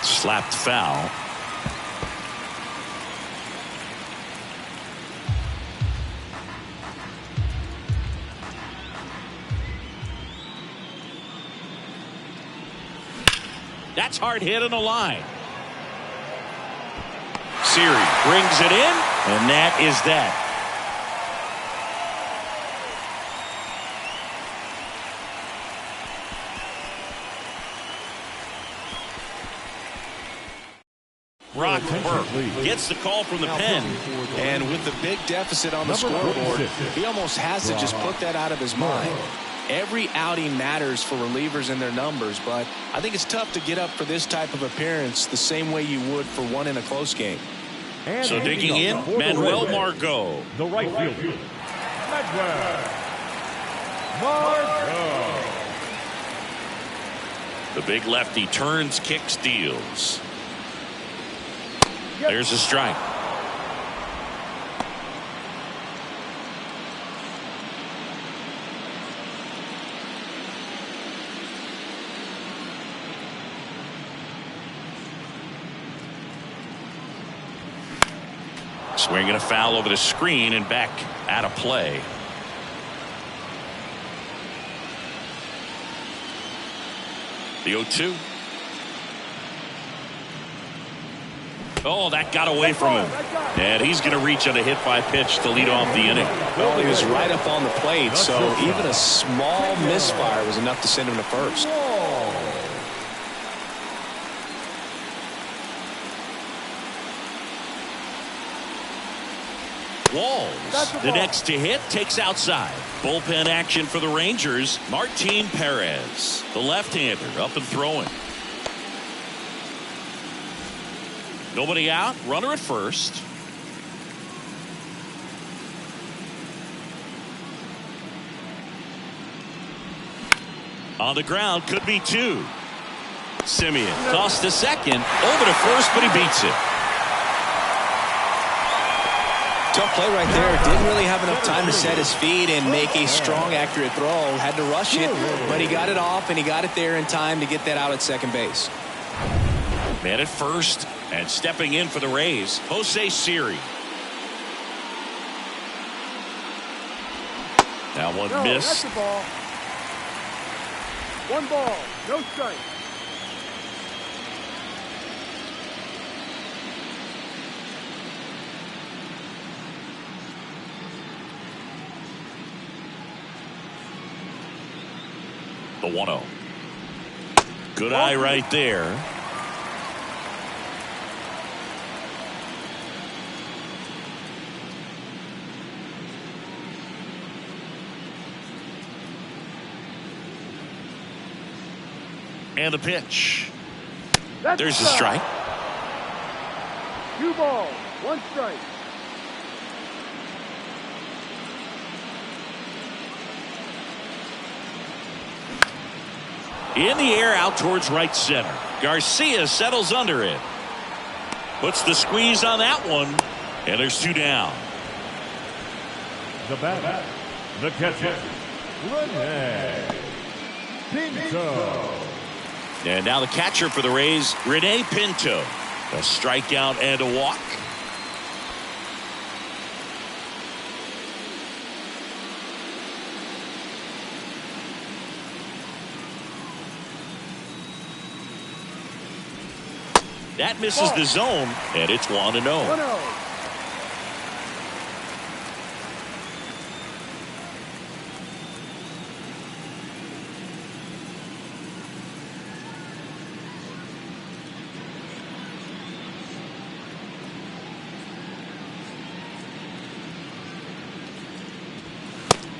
Slapped foul. That's hard hit on the line. Siri brings it in, and that is that. Brock Burke gets the call from the pen. And with the big deficit on the scoreboard, he almost has to just put that out of his mind. Every outing matters for relievers and their numbers, but I think it's tough to get up for this type of appearance the same way you would for one in a close game. So digging in, Manuel Margot. The right fielder, Manuel Margot. The big lefty turns, kicks, deals. There's a strike. Swinging a foul over the screen and back out of play. The 0-2. Oh, that got away from him. And he's going to reach on a hit by pitch to lead off the inning. Well, he was right up on the plate, so even a small misfire was enough to send him to first. Walls, the next to hit, takes outside. Bullpen action for the Rangers. Martin Perez, the left-hander, up and throwing. Nobody out, runner at first. On the ground, could be 2. Simeon tossed to second, over to first, but he beats it. Tough play right there. Didn't really have enough time to set his feet and make a strong, accurate throw. Had to rush it, but he got it off, and he got it there in time to get that out at second base. Man at first, and stepping in for the Rays, Jose Siri. That one No, missed. that's the ball. 1 ball, no strike. The 1-0. Good eye right there. And the pitch. That's There's a strike. 2 balls, 1 strike. In the air out towards right center. Garcia settles under it. Puts the squeeze on that one. And there's 2 down. The batter, the catcher, Rene Pinto. And now the catcher for the Rays, Rene Pinto. A strikeout and a walk. That misses the zone, and it's 1-0. 1-0.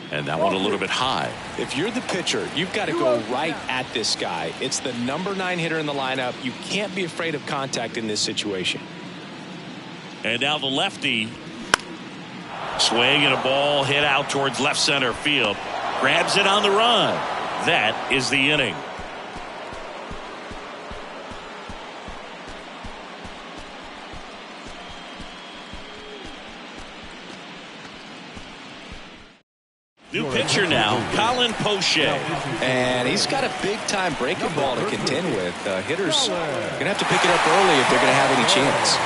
And that one a little bit high. If you're the pitcher, you've got to go right at this guy. It's the number 9 hitter in the lineup. You can't be afraid of contact in this situation. And now the lefty. Swing and a ball hit out towards left center field. Grabs it on the run. That is the inning. New pitcher now, Colin Poche. And he's got a big-time breaking ball to contend with. Hitters going to have to pick it up early if they're going to have any chance.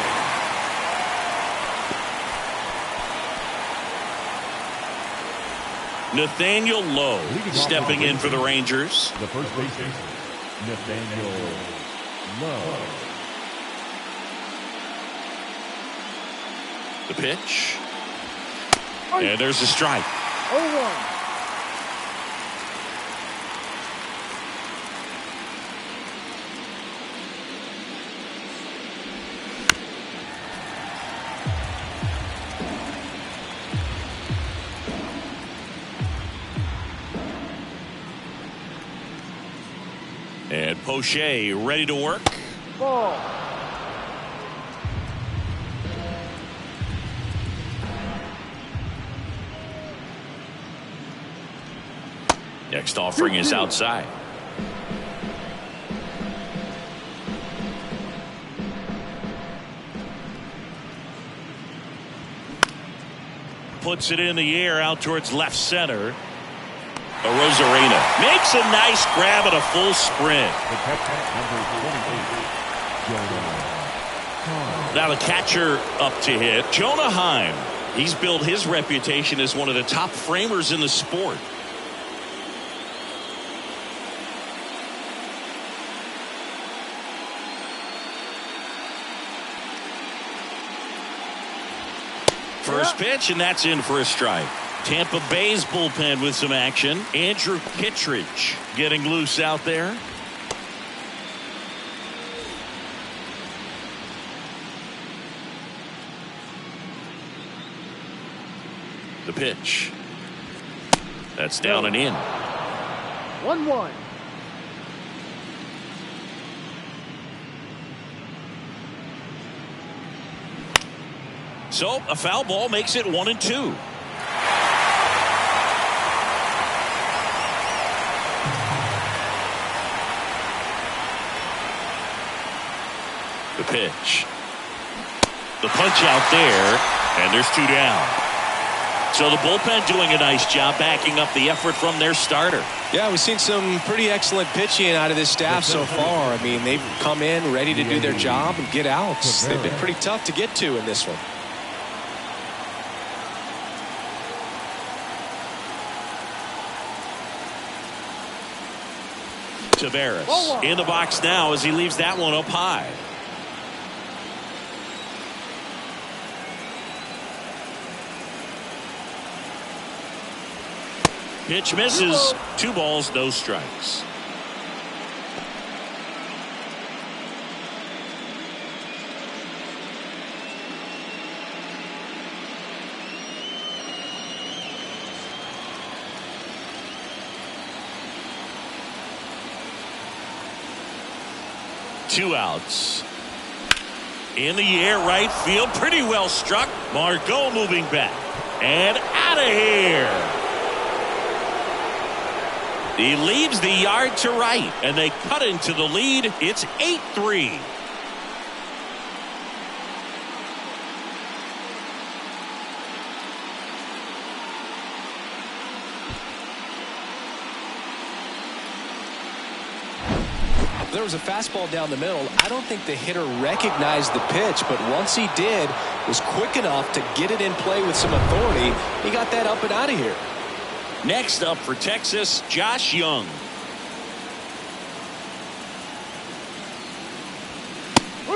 Nathaniel Lowe stepping in for the Rangers. The first baseman, Nathaniel Lowe. The pitch. And there's a strike. 0-1. And Poche ready to work. Ball. Next offering is outside. Puts it in the air out towards left center. Rosarina makes a nice grab at a full sprint. The catcher, number 28, Jonah. Now the catcher up to hit, Jonah Heim. He's built his reputation as one of the top framers in the sport. First pitch, and that's in for a strike. Tampa Bay's bullpen with some action. Andrew Kittredge getting loose out there. The pitch. That's down and in. 1-1. So a foul ball makes it 1-2. The pitch. The punch out there. And there's 2 down. So the bullpen doing a nice job backing up the effort from their starter. Yeah, we've seen some pretty excellent pitching out of this staff so far. I mean, they've come in ready to do their job and get outs. They've been pretty tough to get to in this one. Taveras in the box now as he leaves that one up high. Pitch misses. 2 balls, no strikes. Two outs. In the air, right field, pretty well struck. Margot moving back and out of here. He leaves the yard to right, and they cut into the lead. It's 8-3. There was a fastball down the middle. I don't think the hitter recognized the pitch, but once he did, was quick enough to get it in play with some authority. He got that up and out of here. Next up for Texas, Josh Young.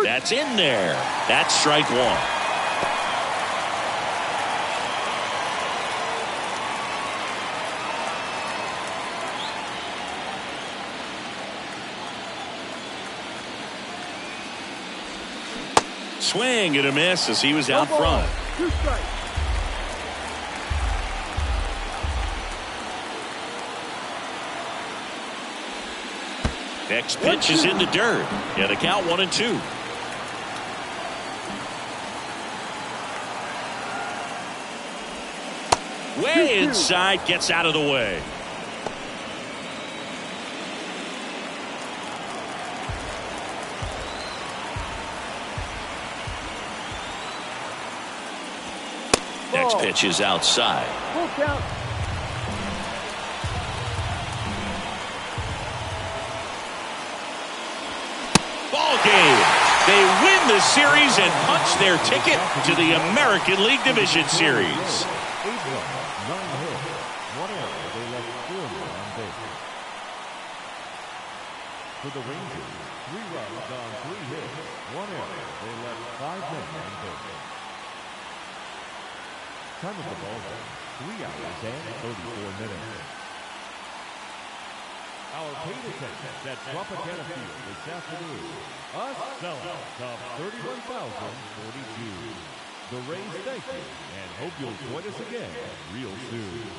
That's in there. That's strike 1. Swing and a miss as he was out front. 2 strikes. Next pitch is in the dirt. Yeah, the count 1-2. Way inside, gets out of the way. Next pitch is outside. Full count. Ball game. They win the series and punch their ticket to the American League Division Series. 8 runs, 9 hits, 1 error. They left 4 men on base. For the Rangers, 3 runs on 3 hits, 1 error. They left 5 men on base. Time of the ball game, 3 hours and 34 minutes. Our paid attendance at Tropicana Field this afternoon, a sellout of 31,042. The Rays thank you and hope you'll join us again real soon.